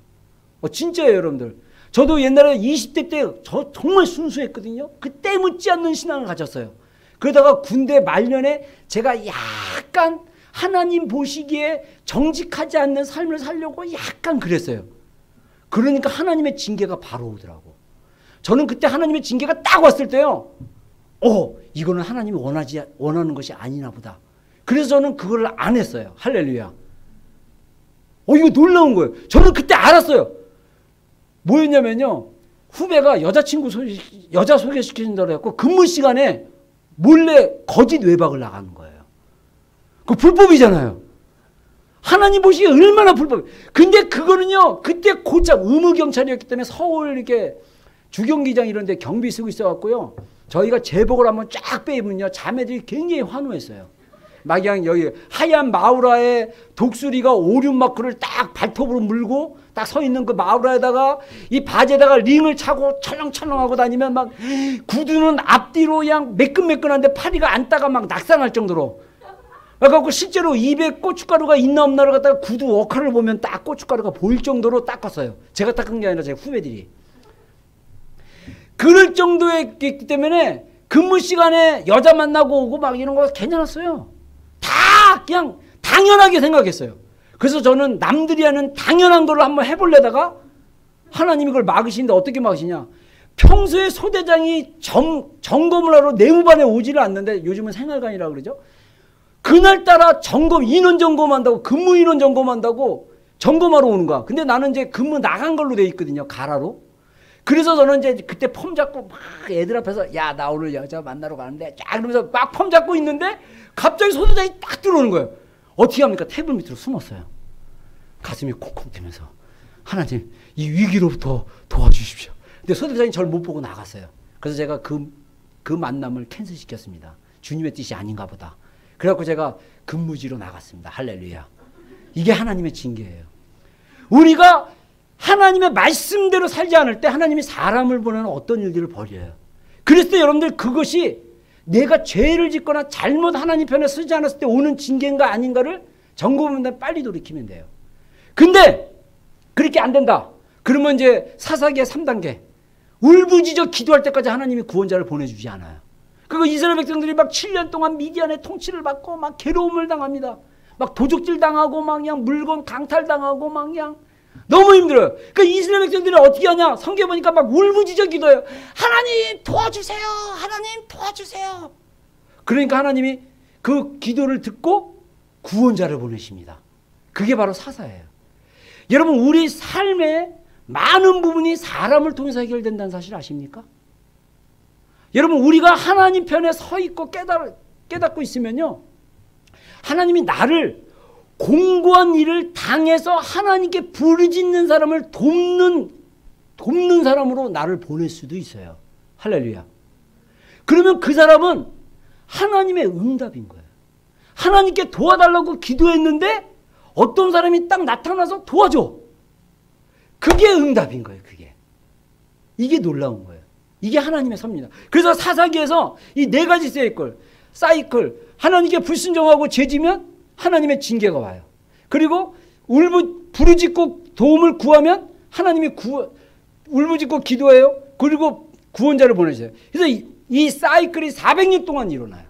진짜예요 여러분들. 저도 옛날에 20대 때 저 정말 순수했거든요. 그때 묻지 않는 신앙을 가졌어요. 그러다가 군대 말년에 제가 약간 하나님 보시기에 정직하지 않는 삶을 살려고 약간 그랬어요. 그러니까 하나님의 징계가 바로 오더라고. 저는 그때 하나님의 징계가 딱 왔을 때요. 이거는 하나님이 원하는 것이 아니나 보다. 그래서 저는 그걸 안 했어요. 할렐루야. 이거 놀라운 거예요. 저는 그때 알았어요. 뭐였냐면요. 후배가 여자 소개시켜준다고 해갖고 근무 시간에 몰래 거짓 외박을 나가는 거예요. 그거 불법이잖아요. 하나님 보시기에 얼마나 불법. 근데 그거는요. 그때 곧장 의무경찰이었기 때문에 서울 이렇게 주경기장 이런 데 경비 쓰고 있어갖고요. 저희가 제복을 한번 쫙 빼입으면요. 자매들이 굉장히 환호했어요. 막 그냥 여기 하얀 마우라에 독수리가 오륜마크를 딱 발톱으로 물고 딱 서 있는 그 마을에다가 이 바지에다가 링을 차고 철렁철렁하고 다니면 막 구두는 앞뒤로 그냥 매끈매끈한데 파리가 앉다가 막 낙상할 정도로. 그래갖고 실제로 입에 고춧가루가 있나 없나를 갖다가 구두 워커를 보면 딱 고춧가루가 보일 정도로 닦았어요. 제가 닦은 게 아니라 제 후배들이. 그럴 정도였기 때문에 근무 시간에 여자 만나고 오고 막 이런 거 괜찮았어요. 다 그냥 당연하게 생각했어요. 그래서 저는 남들이 하는 당연한 걸 한번 해보려다가 하나님이 그걸 막으시는데 어떻게 막으시냐. 평소에 소대장이 점검을 하러 내무반에 오지를 않는데 요즘은 생활관이라고 그러죠. 그날따라 인원 점검한다고 근무 인원 점검한다고 점검하러 오는 거야. 근데 나는 이제 근무 나간 걸로 돼 있거든요. 가라로. 그래서 저는 이제 그때 폼 잡고 막 애들 앞에서 야, 나 오늘 여자 만나러 가는데 쫙 이러면서 막 폼 잡고 있는데 갑자기 소대장이 딱 들어오는 거예요. 어떻게 합니까? 테이블 밑으로 숨었어요. 가슴이 콩콩 뛰면서 하나님 이 위기로부터 도와주십시오. 근데 소대장이 저를 못 보고 나갔어요. 그래서 제가 그 만남을 캔슬시켰습니다. 주님의 뜻이 아닌가 보다. 그래갖고 제가 근무지로 나갔습니다. 할렐루야. 이게 하나님의 징계예요. 우리가 하나님의 말씀대로 살지 않을 때 하나님이 사람을 보내는 어떤 일들을 벌여요. 그랬을 때 여러분들 그것이 내가 죄를 짓거나 잘못 하나님 편에 서지 않았을 때 오는 징계인가 아닌가를 점검하면 빨리 돌이키면 돼요. 근데 그렇게 안 된다. 그러면 이제 사사기의 3단계. 울부짖어 기도할 때까지 하나님이 구원자를 보내주지 않아요. 그거 이스라엘 백성들이 막 7년 동안 미디안의 통치를 받고 막 괴로움을 당합니다. 막 도적질 당하고 막 그냥 물건 강탈당하고 막 그냥 너무 힘들어요. 그러니까 이스라엘 백성들이 어떻게 하냐. 성경에 보니까 막 울부짖어 기도해요. 하나님 도와주세요. 하나님 도와주세요. 그러니까 하나님이 그 기도를 듣고 구원자를 보내십니다. 그게 바로 사사예요. 여러분 우리 삶의 많은 부분이 사람을 통해서 해결된다는 사실 아십니까? 여러분 우리가 하나님 편에 서 있고 깨닫고 있으면요. 하나님이 나를 공고한 일을 당해서 하나님께 부르짖는 사람을 돕는 사람으로 나를 보낼 수도 있어요. 할렐루야. 그러면 그 사람은 하나님의 응답인 거예요. 하나님께 도와달라고 기도했는데 어떤 사람이 딱 나타나서 도와줘. 그게 응답인 거예요. 이게 놀라운 거예요. 이게 하나님의 섭니다. 그래서 사사기에서 이 4가지 사이클 하나님께 불순종하고 죄지면 하나님의 징계가 와요. 그리고 부르짖고 도움을 구하면 하나님이 울부짖고 기도해요. 그리고 구원자를 보내셔요. 그래서 이 사이클이 400년 동안 일어나요.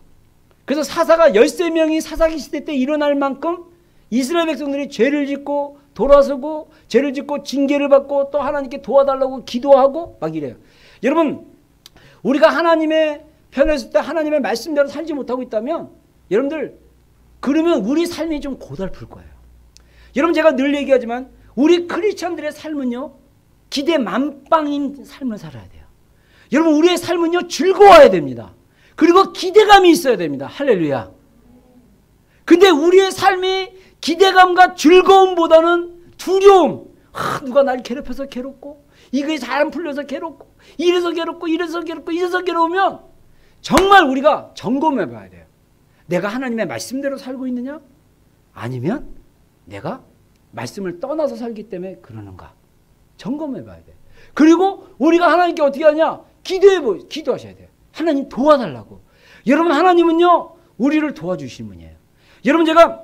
그래서 사사가 13명이 사사기 시대 때 일어날 만큼 이스라엘 백성들이 죄를 짓고 돌아서고 죄를 짓고 징계를 받고 또 하나님께 도와달라고 기도하고 막 이래요. 여러분 우리가 하나님의 편에 있을 때 하나님의 말씀대로 살지 못하고 있다면 여러분들 그러면 우리 삶이 좀 고달플 거예요. 여러분 제가 늘 얘기하지만 우리 크리스천들의 삶은요. 기대 만빵인 삶을 살아야 돼요. 여러분 우리의 삶은요. 즐거워야 됩니다. 그리고 기대감이 있어야 됩니다. 할렐루야. 근데 우리의 삶이 기대감과 즐거움보다는 두려움. 누가 날 괴롭혀서 괴롭고 이게 잘 안 풀려서 괴롭고 이래서 괴롭고 이래서 괴롭고 이래서 괴로우면 정말 우리가 점검해 봐야 돼요. 내가 하나님의 말씀대로 살고 있느냐? 아니면 내가 말씀을 떠나서 살기 때문에 그러는가? 점검해 봐야 돼요. 그리고 우리가 하나님께 어떻게 하냐? 기도하셔야 돼요. 하나님 도와달라고. 여러분 하나님은요. 우리를 도와주시는 분이에요. 여러분 제가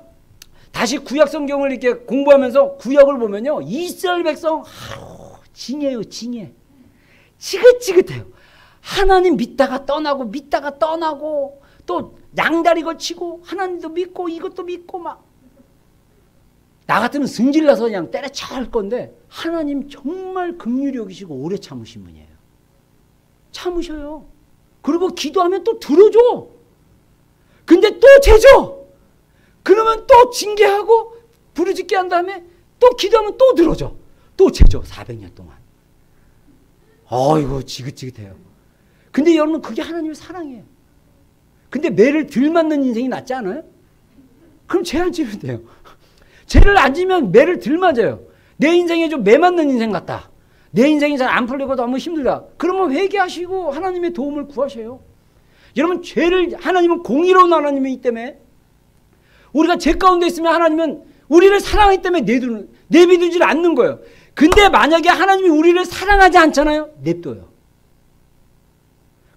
다시 구약 성경을 이렇게 공부하면서 구약을 보면요. 이스라엘 백성 징해요. 지긋지긋해요. 하나님 믿다가 떠나고 또 양다리 거치고 하나님도 믿고 이것도 믿고 막 나 같으면 승질나서 그냥 때려쳐 할 건데 하나님 정말 긍휼히 여기시고 오래 참으신 분이에요. 참으셔요. 그리고 기도하면 또 들어줘. 근데 또 죄져. 그러면 또 징계하고 부르짖게 한 다음에 또 기도하면 또 들어줘. 또 죄져. 400년 동안. 이거 지긋지긋해요. 근데 여러분 그게 하나님의 사랑이에요. 근데 매를 덜 맞는 인생이 낫지 않아요? 그럼 죄 안 지면 돼요. 죄를 안 지면 매를 덜 맞아요. 내 인생에 좀 매 맞는 인생 같다. 내 인생이 잘 안 풀리고 너무 힘들다. 그러면 회개하시고 하나님의 도움을 구하셔요. 여러분 하나님은 공의로운 하나님이기 때문에 우리가 죄 가운데 있으면 하나님은 우리를 사랑하기 때문에 내비두질 않는 거예요. 근데 만약에 하나님이 우리를 사랑하지 않잖아요. 냅둬요.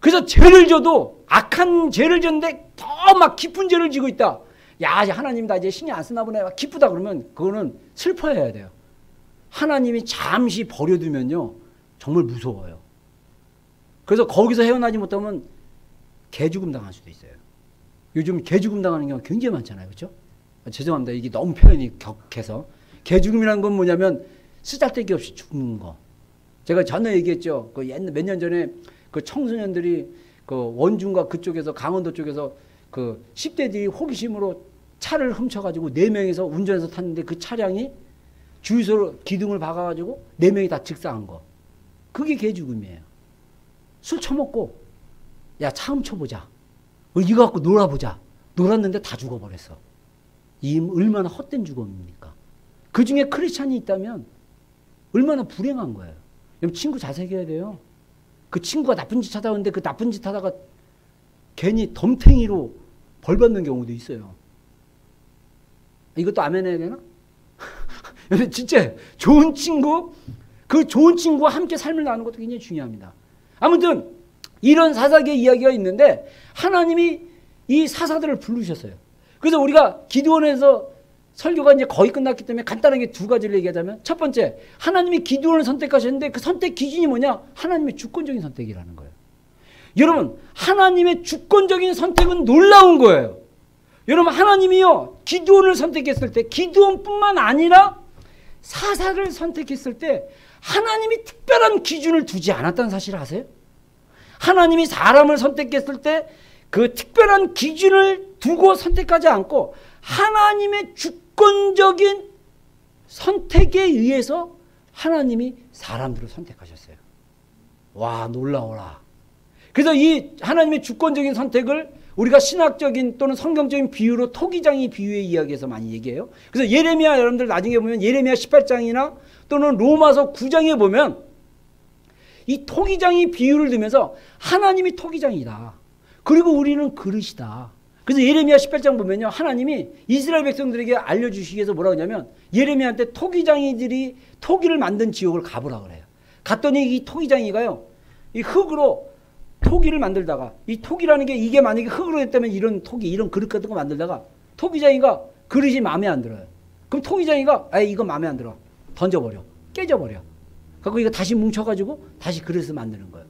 그래서 죄를 져도 악한 죄를 졌는데 더 막 깊은 죄를 지고 있다. 야, 하나님 나 이제 신경 안 쓰나 보네. 기쁘다 그러면 그거는 슬퍼해야 돼요. 하나님이 잠시 버려두면요. 정말 무서워요. 그래서 거기서 헤어나지 못하면 개죽음 당할 수도 있어요. 요즘 개죽음 당하는 경우가 굉장히 많잖아요. 그렇죠? 죄송합니다. 이게 너무 표현이 격해서. 개죽음이라는 건 뭐냐면 쓰잘데기 없이 죽는 거. 제가 전에 얘기했죠. 그 몇 년 전에 그 청소년들이 그 원중과 그쪽에서 강원도 쪽에서 그 10대들이 호기심으로 차를 훔쳐가지고 4명이서 운전해서 탔는데 그 차량이 주유소로 기둥을 박아가지고 4명이 다 즉사한 거. 그게 개죽음이에요. 술 처먹고 야, 차 훔쳐보자. 이거 갖고 놀아보자. 놀았는데 다 죽어버렸어. 이 얼마나 헛된 죽음입니까? 그 중에 크리스찬이 있다면 얼마나 불행한 거예요. 여러분 친구 잘 사귀어야 돼요. 그 친구가 나쁜 짓 하다 오는데 그 나쁜 짓 하다가 괜히 덤탱이로 벌 받는 경우도 있어요. 이것도 아멘 해야 되나? 진짜 좋은 친구, 그 좋은 친구와 함께 삶을 나누는 것도 굉장히 중요합니다. 아무튼 이런 사사기의 이야기가 있는데 하나님이 이 사사들을 부르셨어요. 그래서 우리가 기드온에서 설교가 이제 거의 끝났기 때문에 간단하게 2가지를 얘기하자면, 첫 번째, 하나님이 기드온을 선택하셨는데 그 선택 기준이 뭐냐? 하나님의 주권적인 선택이라는 거예요. 여러분, 하나님의 주권적인 선택은 놀라운 거예요. 여러분, 하나님이요, 기드온을 선택했을 때, 기드온뿐만 아니라 사사를 선택했을 때 하나님이 특별한 기준을 두지 않았다는 사실을 아세요? 하나님이 사람을 선택했을 때 그 특별한 기준을 두고 선택하지 않고 하나님의 주권적인 선택에 의해서 하나님이 사람들을 선택하셨어요. 와, 놀라워라. 그래서 이 하나님의 주권적인 선택을 우리가 신학적인 또는 성경적인 비유로 토기장이 비유의 이야기에서 많이 얘기해요. 그래서 예레미야, 여러분들 나중에 보면 예레미야 18장이나 또는 로마서 9장에 보면 이 토기장이 비유를 들면서 하나님이 토기장이다. 그리고 우리는 그릇이다. 그래서 예레미야 18장 보면요, 하나님이 이스라엘 백성들에게 알려주시기 위해서 뭐라고 하냐면 예레미야한테 토기장이들이 토기를 만든 지옥을 가보라 그래요. 갔더니 이 토기장이가요, 이 흙으로 토기를 만들다가, 이 토기라는 게 이게 만약에 흙으로 했다면 이런 토기, 이런 그릇 같은 거 만들다가 토기장이가 그릇이 마음에 안 들어요. 그럼 토기장이가 이거 마음에 안 들어. 던져버려. 깨져버려. 그리고 이거 다시 뭉쳐가지고 다시 그릇을 만드는 거예요.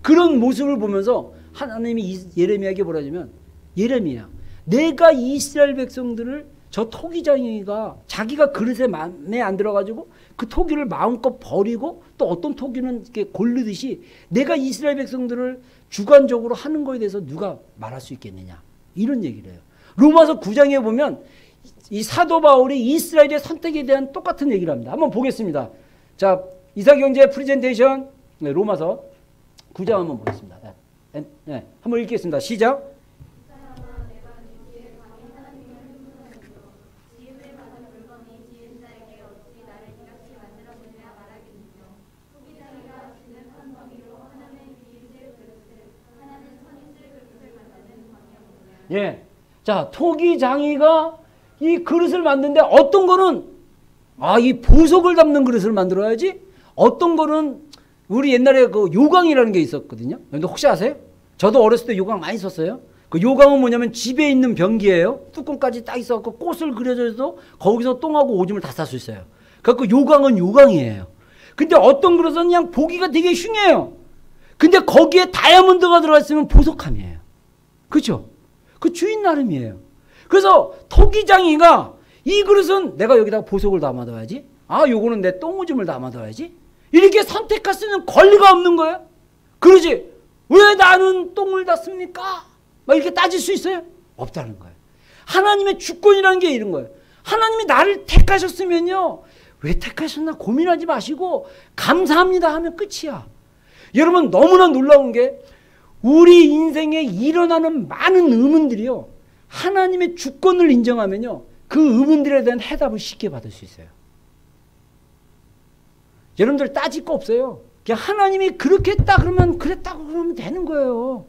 그런 모습을 보면서 하나님이 예레미야에게 뭐라 하냐면, 예레미야, 내가 이스라엘 백성들을 저 토기장이가 자기가 그릇에 마음에 안 들어가지고 그 토기를 마음껏 버리고 또 어떤 토기는 이렇게 고르듯이 내가 이스라엘 백성들을 주관적으로 하는 거에 대해서 누가 말할 수 있겠느냐, 이런 얘기를 해요. 로마서 9장에 보면 이 사도 바울이 이스라엘의 선택에 대한 똑같은 얘기를 합니다. 한번 보겠습니다. 자, 이사경제 프레젠테이션, 네, 로마서 9장 한번 보겠습니다. 네, 한번 읽겠습니다. 시작. 예. 자, 토기장이가 이 그릇을 만드는데 어떤 거는 이 보석을 담는 그릇을 만들어야지, 어떤 거는 우리 옛날에 그 요강이라는 게 있었거든요. 여러분들 혹시 아세요? 저도 어렸을 때 요강 많이 썼어요. 그 요강은 뭐냐면 집에 있는 변기예요. 뚜껑까지 딱 있어갖고 꽃을 그려줘서 거기서 똥하고 오줌을 다 쌀 수 있어요. 그래서 요강은 요강이에요. 근데 어떤 그릇은 그냥 보기가 되게 흉해요. 근데 거기에 다이아몬드가 들어가 있으면 보석함이에요. 그렇죠? 그 주인 나름이에요. 그래서 토기장이가 이 그릇은 내가 여기다가 보석을 담아둬야지, 요거는 내 똥오줌을 담아둬야지, 이렇게 선택할 수 있는 권리가 없는 거예요. 그러지, 왜 나는 똥을 닫습니까? 막 이렇게 따질 수 있어요? 없다는 거예요. 하나님의 주권이라는 게 이런 거예요. 하나님이 나를 택하셨으면요, 왜 택하셨나 고민하지 마시고 감사합니다 하면 끝이야. 여러분, 너무나 놀라운 게 우리 인생에 일어나는 많은 의문들이요, 하나님의 주권을 인정하면요, 그 의문들에 대한 해답을 쉽게 받을 수 있어요. 여러분들 따질 거 없어요. 그냥 하나님이 그렇게 했다 그러면 그랬다고 그러면 되는 거예요.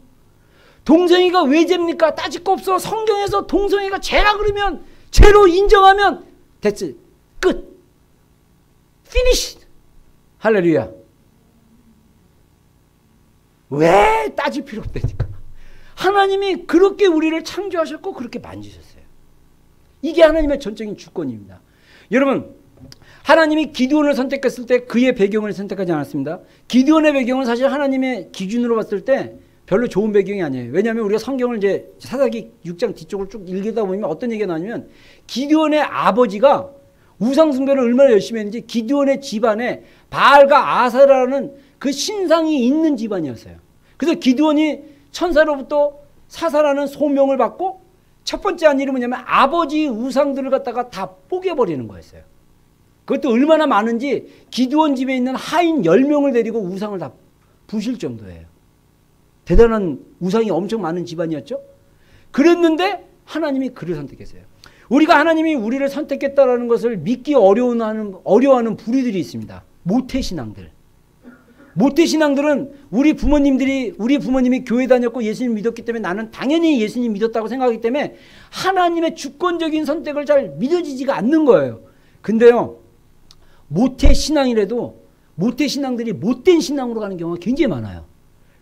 동성애가 왜 죄입니까? 따질 거 없어. 성경에서 동성애가 죄라 그러면 죄로 인정하면 됐지. 끝. 피니시. 할렐루야. 왜 따질 필요 없다니까. 하나님이 그렇게 우리를 창조하셨고 그렇게 만지셨어요. 이게 하나님의 전적인 주권입니다. 여러분, 하나님이 기드온을 선택했을 때 그의 배경을 선택하지 않았습니다. 기드온의 배경은 사실 하나님의 기준으로 봤을 때 별로 좋은 배경이 아니에요. 왜냐하면 우리가 성경을 이제 사사기 6장 뒤쪽을 쭉 읽다 보면 어떤 얘기가 나오냐면 기드온의 아버지가 우상숭배를 얼마나 열심히 했는지 기드온의 집안에 바알과 아세라라는 그 신상이 있는 집안이었어요. 그래서 기드온이 천사로부터 사사라는 소명을 받고 첫 번째 한 일이 뭐냐면 아버지 우상들을 갖다가 다 뽀개버리는 거였어요. 그것도 얼마나 많은지 기드온 집에 있는 하인 10명을 데리고 우상을 다 부실 정도예요. 대단한 우상이 엄청 많은 집안이었죠. 그랬는데 하나님이 그를 선택했어요. 우리가 하나님이 우리를 선택했다라는 것을 믿기 어려워하는 부류들이 있습니다. 모태신앙들. 모태신앙들은 우리 부모님이 교회 다녔고 예수님 믿었기 때문에 나는 당연히 예수님 믿었다고 생각하기 때문에 하나님의 주권적인 선택을 잘 믿어지지가 않는 거예요. 근데요, 모태신앙이라도 모태신앙들이 못된 신앙으로 가는 경우가 굉장히 많아요.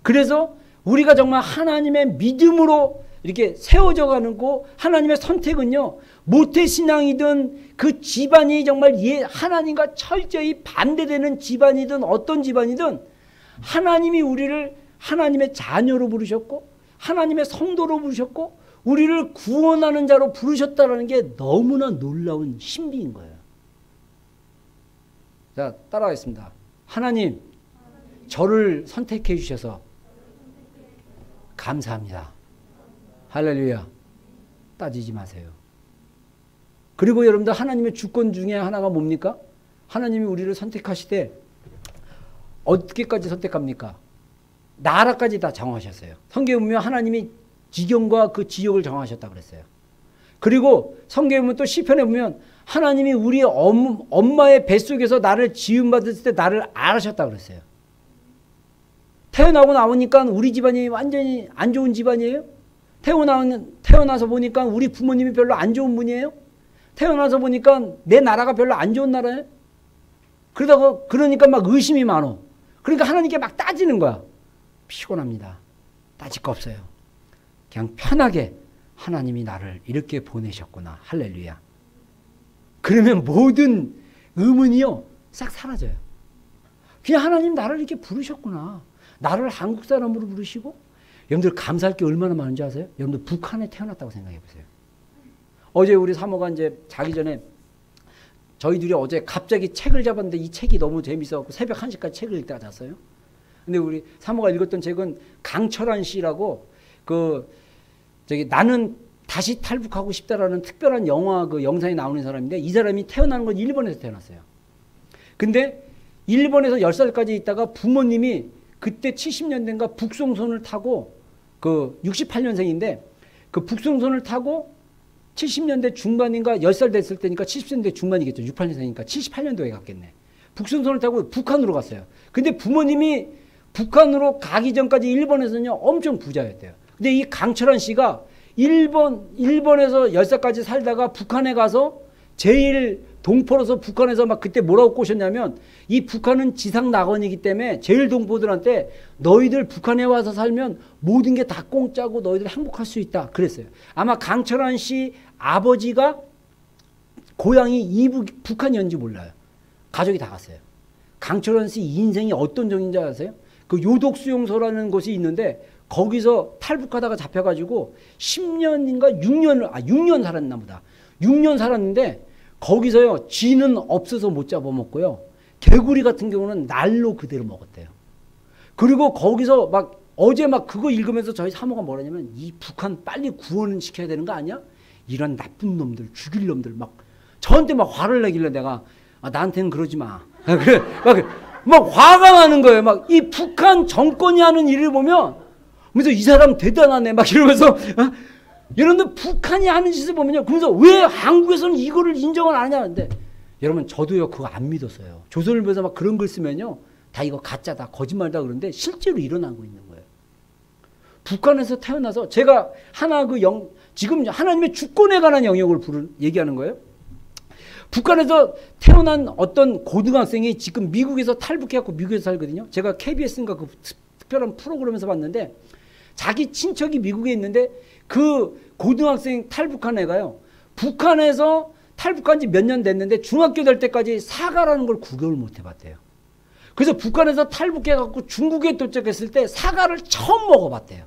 그래서 우리가 정말 하나님의 믿음으로 이렇게 세워져 가는 거, 하나님의 선택은요, 모태신앙이든 그 집안이 정말 하나님과 철저히 반대되는 집안이든 어떤 집안이든 하나님이 우리를 하나님의 자녀로 부르셨고 하나님의 성도로 부르셨고 우리를 구원하는 자로 부르셨다는 게 너무나 놀라운 신비인 거예요. 자, 따라하겠습니다. 하나님, 저를 선택해 주셔서 감사합니다. 할렐루야. 따지지 마세요. 그리고 여러분들, 하나님의 주권 중에 하나가 뭡니까? 하나님이 우리를 선택하시되 어떻게까지 선택합니까? 나라까지 다 정하셨어요. 성경에 보면 하나님이 지경과 그 지역을 정하셨다고 그랬어요. 그리고 성경에 보면 또 시편에 보면 하나님이 우리 엄마의 뱃속에서 나를 지음받았을 때 나를 알으셨다고 그랬어요. 태어나고 나오니까 우리 집안이 완전히 안 좋은 집안이에요? 태어나서 보니까 우리 부모님이 별로 안 좋은 분이에요? 태어나서 보니까 내 나라가 별로 안 좋은 나라예요? 그러니까 막 의심이 많어. 그러니까 하나님께 막 따지는 거야. 피곤합니다. 따질 거 없어요. 그냥 편하게 하나님이 나를 이렇게 보내셨구나. 할렐루야. 그러면 모든 의문이요, 싹 사라져요. 그냥 하나님 나를 이렇게 부르셨구나. 나를 한국 사람으로 부르시고, 여러분들 감사할 게 얼마나 많은지 아세요? 여러분들 북한에 태어났다고 생각해 보세요. 어제 우리 사모가 이제 자기 전에 저희들이 어제 갑자기 책을 잡았는데 이 책이 너무 재밌어갖고 새벽 1시까지 책을 읽다가 잤어요. 근데 우리 사모가 읽었던 책은 강철한 씨라고 나는 다시 탈북하고 싶다라는 특별한 영화 그 영상에 나오는 사람인데 이 사람이 태어나는 건 일본에서 태어났어요. 근데 일본에서 10살까지 있다가 부모님이 그때 70년대인가 북송선을 타고 68년생인데 그 북송선을 타고 70년대 중반인가 10살 됐을 때니까 70년대 중반이겠죠. 68년생이니까 78년도에 갔겠네. 북송선을 타고 북한으로 갔어요. 근데 부모님이 북한으로 가기 전까지 일본에서는요 엄청 부자였대요. 근데 이 강철한 씨가 일본에서 10살까지 살다가 북한에 가서 제일 동포로서 북한에서 막 그때 뭐라고 꼬셨냐면 이 북한은 지상 낙원이기 때문에 제일 동포들한테 너희들 북한에 와서 살면 모든 게 다 공짜고 너희들 행복할 수 있다 그랬어요. 아마 강철한 씨 아버지가 고향이 북한이었는지 몰라요. 가족이 다 갔어요. 강철한 씨 인생이 어떤 정인지 아세요? 그 요독수용소라는 곳이 있는데 거기서 탈북하다가 잡혀가지고 10년인가 6년 살았나 보다. 6년 살았는데 거기서요 쥐는 없어서 못 잡아먹고요 개구리 같은 경우는 날로 그대로 먹었대요. 그리고 거기서 막 어제 막 그거 읽으면서 저희 사모가 뭐라냐면 이 북한 빨리 구원을 시켜야 되는 거 아니야? 이런 나쁜 놈들 죽일 놈들 막 저한테 막 화를 내길래 내가 나한테는 그러지 마. 그래 막 화가 나는 거예요. 막 이 북한 정권이 하는 일을 보면 그래서 이 사람 대단하네 막 이러면서 여러분들 북한이 하는 짓을 보면요. 그러면서 왜 한국에서는 이거를 인정을 안 하냐는데 여러분 저도요 그거 안 믿었어요. 조선일보에서 막 그런 글 쓰면요. 다 이거 가짜다 거짓말이다 그러는데 실제로 일어나고 있는 거예요. 북한에서 태어나서 제가 지금 하나님의 주권에 관한 영역을 얘기하는 거예요. 북한에서 태어난 어떤 고등학생이 지금 미국에서 탈북해갖고 미국에서 살거든요. 제가 KBS인가 그 특별한 프로그램에서 봤는데 자기 친척이 미국에 있는데 그 고등학생 탈북한 애가요. 북한에서 탈북한 지 몇 년 됐는데 중학교 될 때까지 사과라는 걸 구경을 못 해봤대요. 그래서 북한에서 탈북해갖고 중국에 도착했을 때 사과를 처음 먹어봤대요.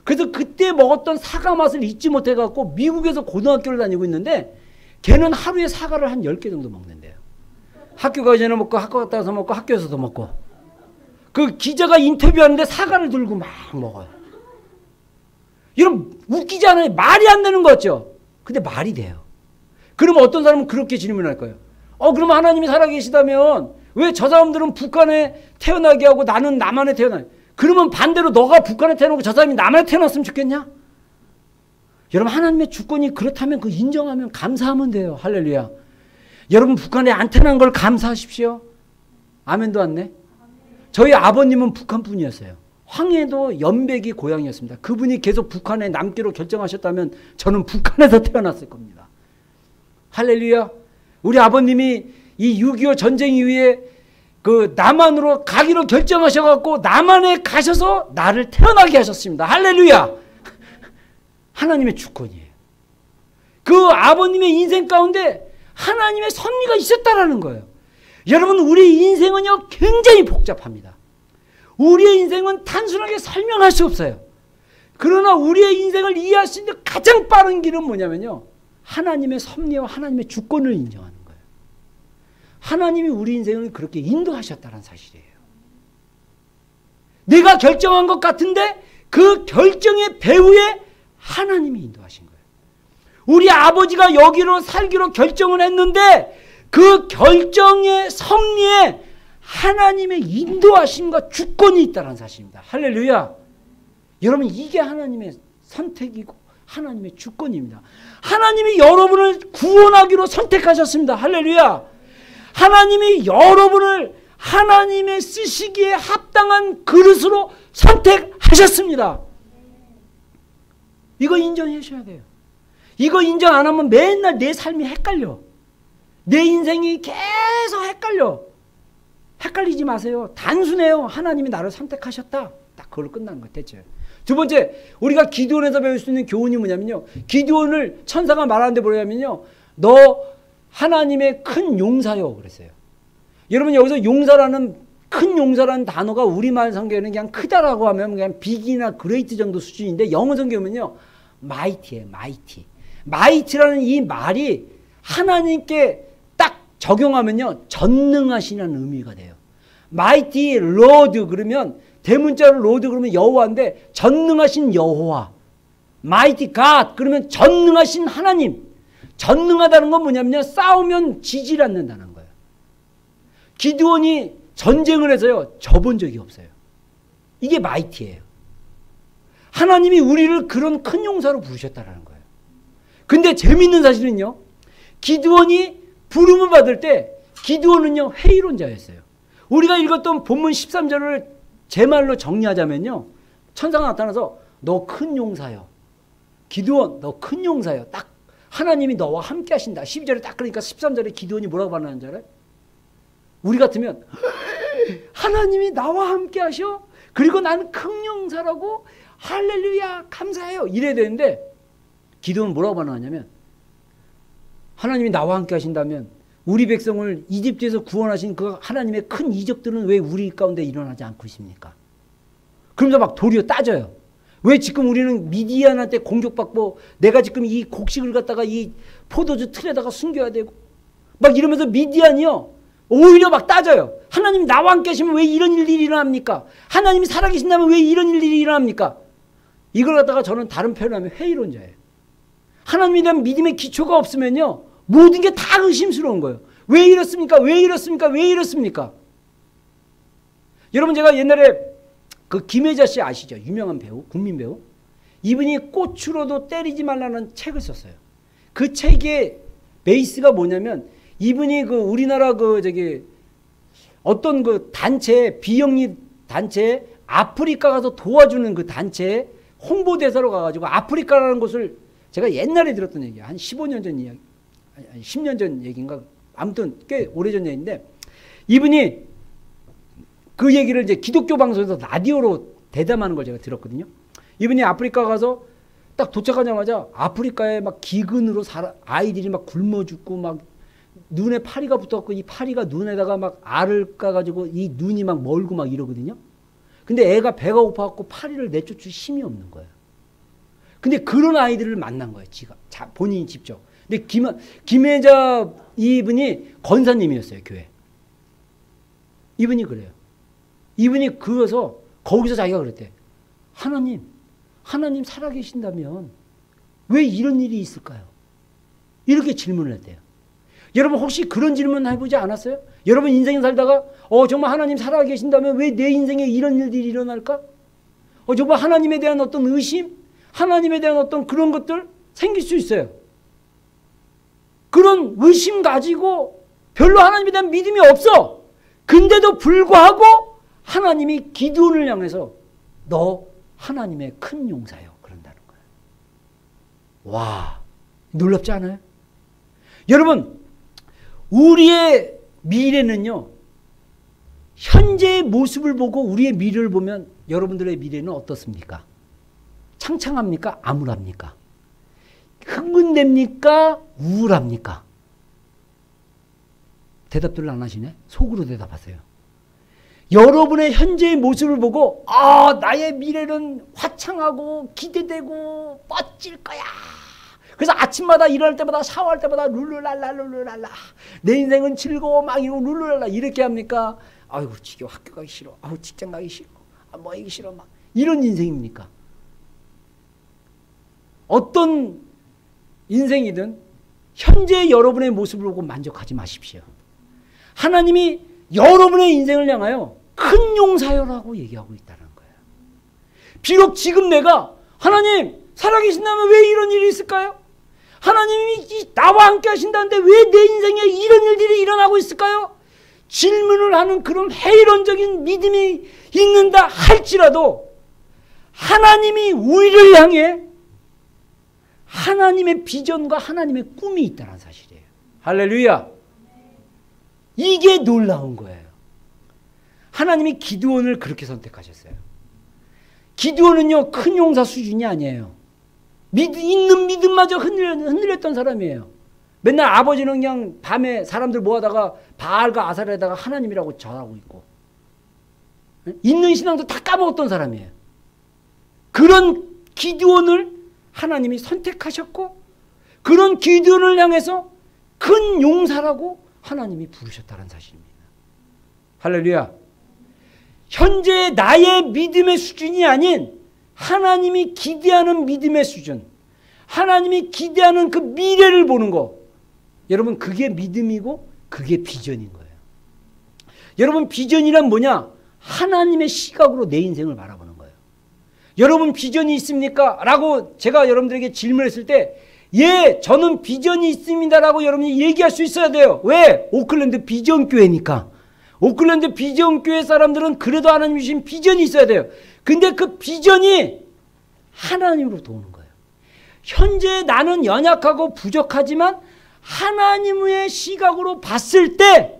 그래서 그때 먹었던 사과 맛을 잊지 못해갖고 미국에서 고등학교를 다니고 있는데 걔는 하루에 사과를 한 10개 정도 먹는데요. 학교 가기 전에 먹고 학교 갔다 와서 먹고 학교에서도 먹고. 그 기자가 인터뷰하는데 사과를 들고 막 먹어요. 여러분 웃기지 않아요? 말이 안 되는 거죠. 근데 말이 돼요. 그러면 어떤 사람은 그렇게 질문할 거예요. 그럼 하나님이 살아계시다면 왜 저 사람들은 북한에 태어나게 하고 나는 남한에 태어나요? 그러면 반대로 너가 북한에 태어나고 저 사람이 남한에 태어났으면 좋겠냐? 여러분 하나님의 주권이 그렇다면 그 인정하면 감사하면 돼요. 할렐루야. 여러분 북한에 안 태어난 걸 감사하십시오. 아멘도 안 네? 저희 아버님은 북한 분이었어요. 황해도 연백이 고향이었습니다. 그분이 계속 북한에 남기로 결정하셨다면 저는 북한에서 태어났을 겁니다. 할렐루야. 우리 아버님이 이 6.25 전쟁 이후에 그 남한으로 가기로 결정하셔갖고 남한에 가셔서 나를 태어나게 하셨습니다. 할렐루야. 하나님의 주권이에요. 그 아버님의 인생 가운데 하나님의 섭리가 있었다라는 거예요. 여러분 우리 인생은요 굉장히 복잡합니다. 우리의 인생은 단순하게 설명할 수 없어요. 그러나 우리의 인생을 이해할 수 있는 가장 빠른 길은 뭐냐면요. 하나님의 섭리와 하나님의 주권을 인정하는 거예요. 하나님이 우리 인생을 그렇게 인도하셨다는 사실이에요. 내가 결정한 것 같은데 그 결정의 배후에 하나님이 인도하신 거예요. 우리 아버지가 여기로 살기로 결정을 했는데 그 결정의 섭리에 하나님의 인도하심과 주권이 있다는 사실입니다. 할렐루야. 여러분 이게 하나님의 선택이고 하나님의 주권입니다. 하나님이 여러분을 구원하기로 선택하셨습니다. 할렐루야. 하나님이 여러분을 하나님의 쓰시기에 합당한 그릇으로 선택하셨습니다. 이거 인정하셔야 돼요. 이거 인정 안 하면 맨날 내 삶이 헷갈려. 내 인생이 계속 헷갈려. 헷갈리지 마세요. 단순해요. 하나님이 나를 선택하셨다. 딱 그걸로 끝나는 것 됐죠. 두 번째, 우리가 기드온에서 배울 수 있는 교훈이 뭐냐면요. 기드온을 천사가 말하는데 뭐냐면요. 너 하나님의 큰 용사요. 그랬어요. 여러분 여기서 용사라는 큰 용사라는 단어가 우리말 성경에는 그냥 크다라고 하면 그냥 빅이나 그레이트 정도 수준인데 영어 성경은요. 마이티예요. 마이티. 마이티라는 이 말이 하나님께 딱 적용하면요. 전능하시는 의미가 돼요. 마이티 로드 그러면 대문자로 로드 그러면 여호와인데 전능하신 여호와. 마이티 갓 그러면 전능하신 하나님. 전능하다는 건 뭐냐면요. 싸우면 지질 않는다는 거예요. 기드온이 전쟁을 해서요. 져본 적이 없어요. 이게 마이티예요. 하나님이 우리를 그런 큰 용사로 부르셨다는 거예요. 근데 재밌는 사실은요. 기드온이 부름을 받을 때 기드온은요. 회의론자였어요. 우리가 읽었던 본문 13절을 제 말로 정리하자면요. 천사가 나타나서 너 큰 용사요. 기드온 너 큰 용사요. 딱 하나님이 너와 함께 하신다. 12절에 딱 그러니까 13절에 기드온이 뭐라고 반응하는 줄 알아요? 우리 같으면 하나님이 나와 함께 하셔? 그리고 나는 큰 용사라고? 할렐루야 감사해요. 이래야 되는데 기드온은 뭐라고 반응하냐면 하나님이 나와 함께 하신다면 우리 백성을 이집트에서 구원하신 그 하나님의 큰 이적들은 왜 우리 가운데 일어나지 않고 있습니까? 그러면서 막 도리어 따져요. 왜 지금 우리는 미디안한테 공격받고 내가 지금 이 곡식을 갖다가 이 포도주 틀에다가 숨겨야 되고 막 이러면서 미디안이요. 오히려 막 따져요. 하나님이 나와 함께 하시면 왜 이런 일들이 일어납니까? 하나님이 살아계신다면 왜 이런 일들이 일어납니까? 이걸 갖다가 저는 다른 표현하면 회의론자예요. 하나님에 대한 믿음의 기초가 없으면요. 모든 게 다 의심스러운 거예요. 왜 이렇습니까? 왜 이렇습니까? 왜 이렇습니까? 여러분 제가 옛날에 그 김혜자 씨 아시죠? 유명한 배우, 국민 배우. 이분이 꽃으로도 때리지 말라는 책을 썼어요. 그 책의 베이스가 뭐냐면 이분이 그 우리나라 그 저기 어떤 그 단체 비영리 단체 아프리카 가서 도와주는 그 단체 홍보대사로 가가지고 아프리카라는 곳을 제가 옛날에 들었던 얘기야. 한 15년 전 이야기. 아니, 10년 전 얘기인가? 아무튼 꽤 오래전 얘기인데 이분이 그 얘기를 이제 기독교 방송에서 라디오로 대담하는 걸 제가 들었거든요. 이분이 아프리카 가서 딱 도착하자마자 아프리카에 막 기근으로 아이들이 막 굶어 죽고 막 눈에 파리가 붙었고 이 파리가 눈에다가 막 알을 까가지고 이 눈이 막 멀고 막 이러거든요. 근데 애가 배가 고파갖고 파리를 내쫓을 힘이 없는 거예요. 근데 그런 아이들을 만난 거예요. 본인이 직접. 근데 김혜자 이분이 권사님이었어요. 교회. 이분이 그래요. 이분이 그래서 거기서 자기가 그랬대. 하나님 살아계신다면 왜 이런 일이 있을까요? 이렇게 질문을 했대요. 여러분 혹시 그런 질문 해보지 않았어요? 여러분 인생 살다가 정말 하나님 살아계신다면 왜 내 인생에 이런 일들이 일어날까? 정말 하나님에 대한 어떤 의심? 하나님에 대한 어떤 그런 것들 생길 수 있어요. 그런 의심 가지고 별로 하나님에 대한 믿음이 없어. 근데도 불구하고 하나님이 기드온을 향해서 너 하나님의 큰 용사요. 그런다는 거예요. 와, 놀랍지 않아요? 여러분, 우리의 미래는요, 현재의 모습을 보고 우리의 미래를 보면 여러분들의 미래는 어떻습니까? 창창합니까? 암울합니까? 흥분됩니까? 우울합니까? 대답들을 안 하시네? 속으로 대답하세요. 여러분의 현재의 모습을 보고 나의 미래는 화창하고 기대되고 멋질 거야. 그래서 아침마다 일어날 때마다 샤워할 때마다 룰루랄라 룰루랄라 내 인생은 즐거워 막 이러고 룰루랄라 이렇게 합니까? 아이고 지겨워 학교 가기 싫어. 아우 직장 가기 싫어. 뭐 하기 싫어 막 이런 인생입니까? 어떤 인생이든 현재 여러분의 모습을 보고 만족하지 마십시오. 하나님이 여러분의 인생을 향하여 큰 용사여라고 얘기하고 있다는 거예요. 비록 지금 내가 하나님 살아계신다면 왜 이런 일이 있을까요? 하나님이 나와 함께 하신다는데 왜 내 인생에 이런 일들이 일어나고 있을까요? 질문을 하는 그런 회의론적인 믿음이 있는다 할지라도 하나님이 우리를 향해 하나님의 비전과 하나님의 꿈이 있다는 사실이에요. 할렐루야. 이게 놀라운 거예요. 하나님이 기드온을 그렇게 선택하셨어요. 기드온은요 큰 용사 수준이 아니에요. 있는 믿음마저 흔들렸던 사람이에요. 맨날 아버지는 그냥 밤에 사람들 모아다가 바알과 아사르에다가 하나님이라고 절하고 있고 있는 신앙도 다 까먹었던 사람이에요. 그런 기드온을 하나님이 선택하셨고 그런 기드온을 향해서 큰 용사라고 하나님이 부르셨다는 사실입니다. 할렐루야. 현재 나의 믿음의 수준이 아닌 하나님이 기대하는 믿음의 수준, 하나님이 기대하는 그 미래를 보는 거, 여러분 그게 믿음이고 그게 비전인 거예요. 여러분 비전이란 뭐냐? 하나님의 시각으로 내 인생을 바라보는 거예요. 여러분 비전이 있습니까? 라고 제가 여러분들에게 질문했을 때 예, 저는 비전이 있습니다 라고 여러분이 얘기할 수 있어야 돼요. 왜? 오클랜드 비전교회니까. 오클랜드 비전교회 사람들은 그래도 하나님이 주신 비전이 있어야 돼요. 근데 그 비전이 하나님으로부터 오는 거예요. 현재 나는 연약하고 부족하지만 하나님의 시각으로 봤을 때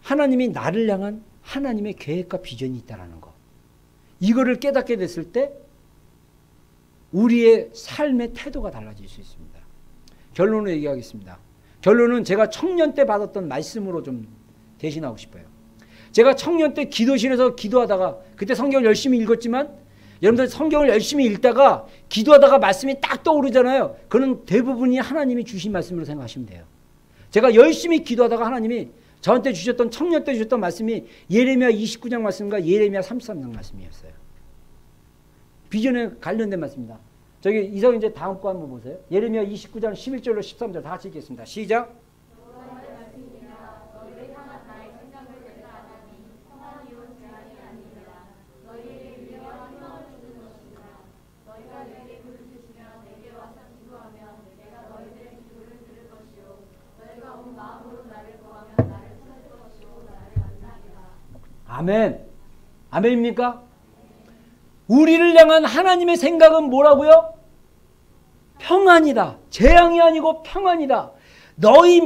하나님이 나를 향한 하나님의 계획과 비전이 있다는 거. 이거를 깨닫게 됐을 때 우리의 삶의 태도가 달라질 수 있습니다. 결론을 얘기하겠습니다. 결론은 제가 청년 때 받았던 말씀으로 좀 대신하고 싶어요. 제가 청년 때 기도실에서 기도하다가 그때 성경을 열심히 읽었지만 여러분들 성경을 열심히 읽다가 기도하다가 말씀이 딱 떠오르잖아요. 그건 대부분이 하나님이 주신 말씀으로 생각하시면 돼요. 제가 열심히 기도하다가 하나님이 저한테 주셨던 청년 때 주셨던 말씀이 예레미야 29장 말씀과 예레미야 33장 말씀이었어요. 비전에 관련된 말씀입니다. 저기 이성 이제 다음 거 한번 보세요. 예레미야 29장 11절로 13절 다 같이 읽겠습니다. 시작. 아멘. 아멘입니까? 우리를 향한 하나님의 생각은 뭐라고요? 평안이다. 재앙이 아니고 평안이다. 너희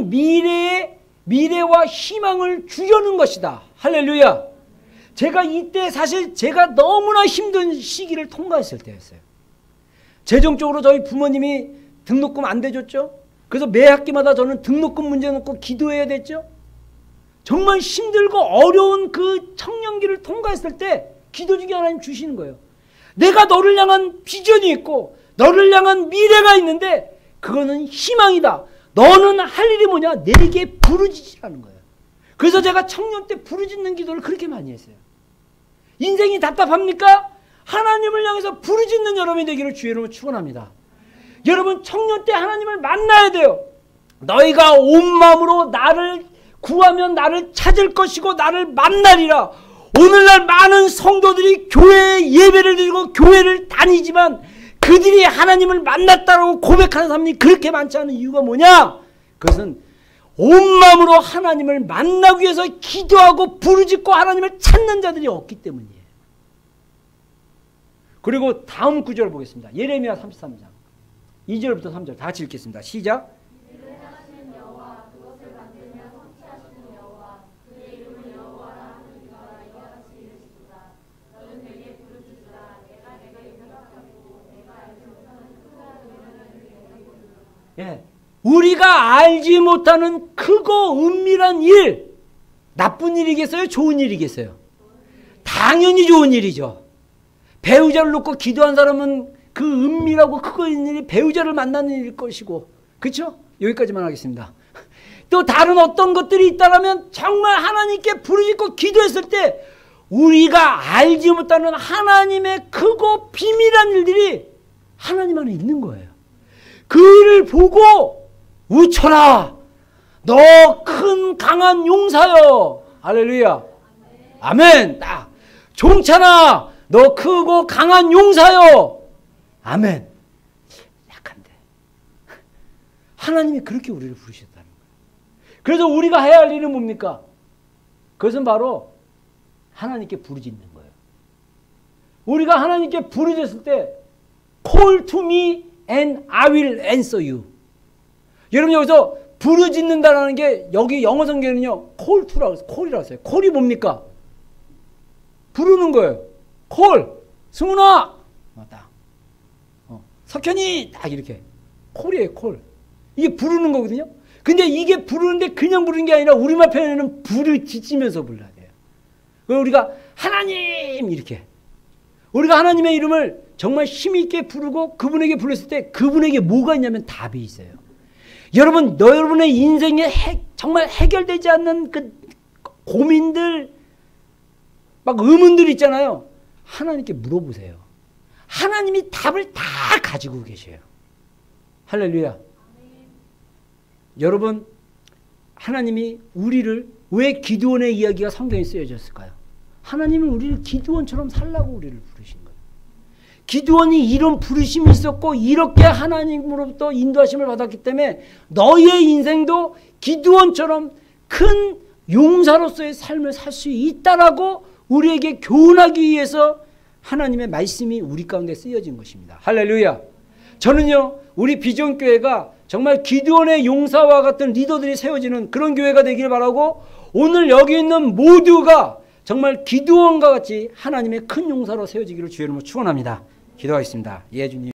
미래와 희망을 주려는 것이다. 할렐루야. 제가 이때 사실 제가 너무나 힘든 시기를 통과했을 때였어요. 재정적으로 저희 부모님이 등록금 안 대줬죠. 그래서 매 학기마다 저는 등록금 문제 놓고 기도해야 됐죠. 정말 힘들고 어려운 그 청년기를 통과했을 때 기도 중에 하나님 주시는 거예요. 내가 너를 향한 비전이 있고 너를 향한 미래가 있는데 그거는 희망이다. 너는 할 일이 뭐냐? 내게 부르짖으라는 거예요. 그래서 제가 청년 때 부르짖는 기도를 그렇게 많이 했어요. 인생이 답답합니까? 하나님을 향해서 부르짖는 여러분이 되기를 주의 이름으로 축원합니다. 여러분 청년 때 하나님을 만나야 돼요. 너희가 온 마음으로 나를 구하면 나를 찾을 것이고 나를 만나리라. 오늘날 많은 성도들이 교회에 예배를 드리고 교회를 다니지만 그들이 하나님을 만났다고 고백하는 사람이 그렇게 많지 않은 이유가 뭐냐? 그것은 온 마음으로 하나님을 만나기 위해서 기도하고 부르짖고 하나님을 찾는 자들이 없기 때문이에요. 그리고 다음 구절을 보겠습니다. 예레미야 33장 2절부터 3절 다 같이 읽겠습니다. 시작. 예, 우리가 알지 못하는 크고 은밀한 일, 나쁜 일이겠어요? 좋은 일이겠어요? 당연히 좋은 일이죠. 배우자를 놓고 기도한 사람은 그 은밀하고 크고 있는 일이 배우자를 만나는 일일 것이고, 그렇죠? 여기까지만 하겠습니다. 또 다른 어떤 것들이 있다면 정말 하나님께 부르짖고 기도했을 때 우리가 알지 못하는 하나님의 크고 비밀한 일들이 하나님 안에 있는 거예요. 그 일을 보고 우쳐라 너 큰 강한 용사여. 할렐루야. 아멘. 딱 종찬아 너 크고 강한 용사여. 아멘. 약한데 하나님이 그렇게 우리를 부르셨다는 거예요. 그래서 우리가 해야 할 일은 뭡니까? 그것은 바로 하나님께 부르짖는 거예요. 우리가 하나님께 부르짖을 때 Call to me and I will answer you. 여러분 여기서 부르짖는다라는 게 여기 영어 성경에는요 call to라고 해서 call이라고 했어요. call이 뭡니까? 부르는 거예요. call. 승훈아 맞다. 석현이 딱 이렇게 call이에요. call. 이게 부르는 거거든요. 근데 이게 부르는데 그냥 부르는 게 아니라 우리말 표현에는 부르짖으면서 불러야 돼요. 우리가 하나님 이렇게 우리가 하나님의 이름을 정말 힘있게 부르고 그분에게 불렀을 때 그분에게 뭐가 있냐면 답이 있어요. 여러분, 여러분의 인생에 정말 해결되지 않는 그 고민들, 막 의문들 있잖아요. 하나님께 물어보세요. 하나님이 답을 다 가지고 계셔요. 할렐루야. 여러분, 하나님이 우리를 왜 기드온의 이야기가 성경에 쓰여졌을까요? 하나님은 우리를 기드온처럼 살라고 우리를 부르신 거예요. 기드온이 이런 부르심이 있었고 이렇게 하나님으로부터 인도하심을 받았기 때문에 너희의 인생도 기드온처럼 큰 용사로서의 삶을 살 수 있다라고 우리에게 교훈하기 위해서 하나님의 말씀이 우리 가운데 쓰여진 것입니다. 할렐루야. 저는요 우리 비전교회가 정말 기드온의 용사와 같은 리더들이 세워지는 그런 교회가 되기를 바라고 오늘 여기 있는 모두가 정말 기드온과 같이 하나님의 큰 용사로 세워지기를 주의 이름으로 축원합니다. 기도하겠습니다. 예 주님.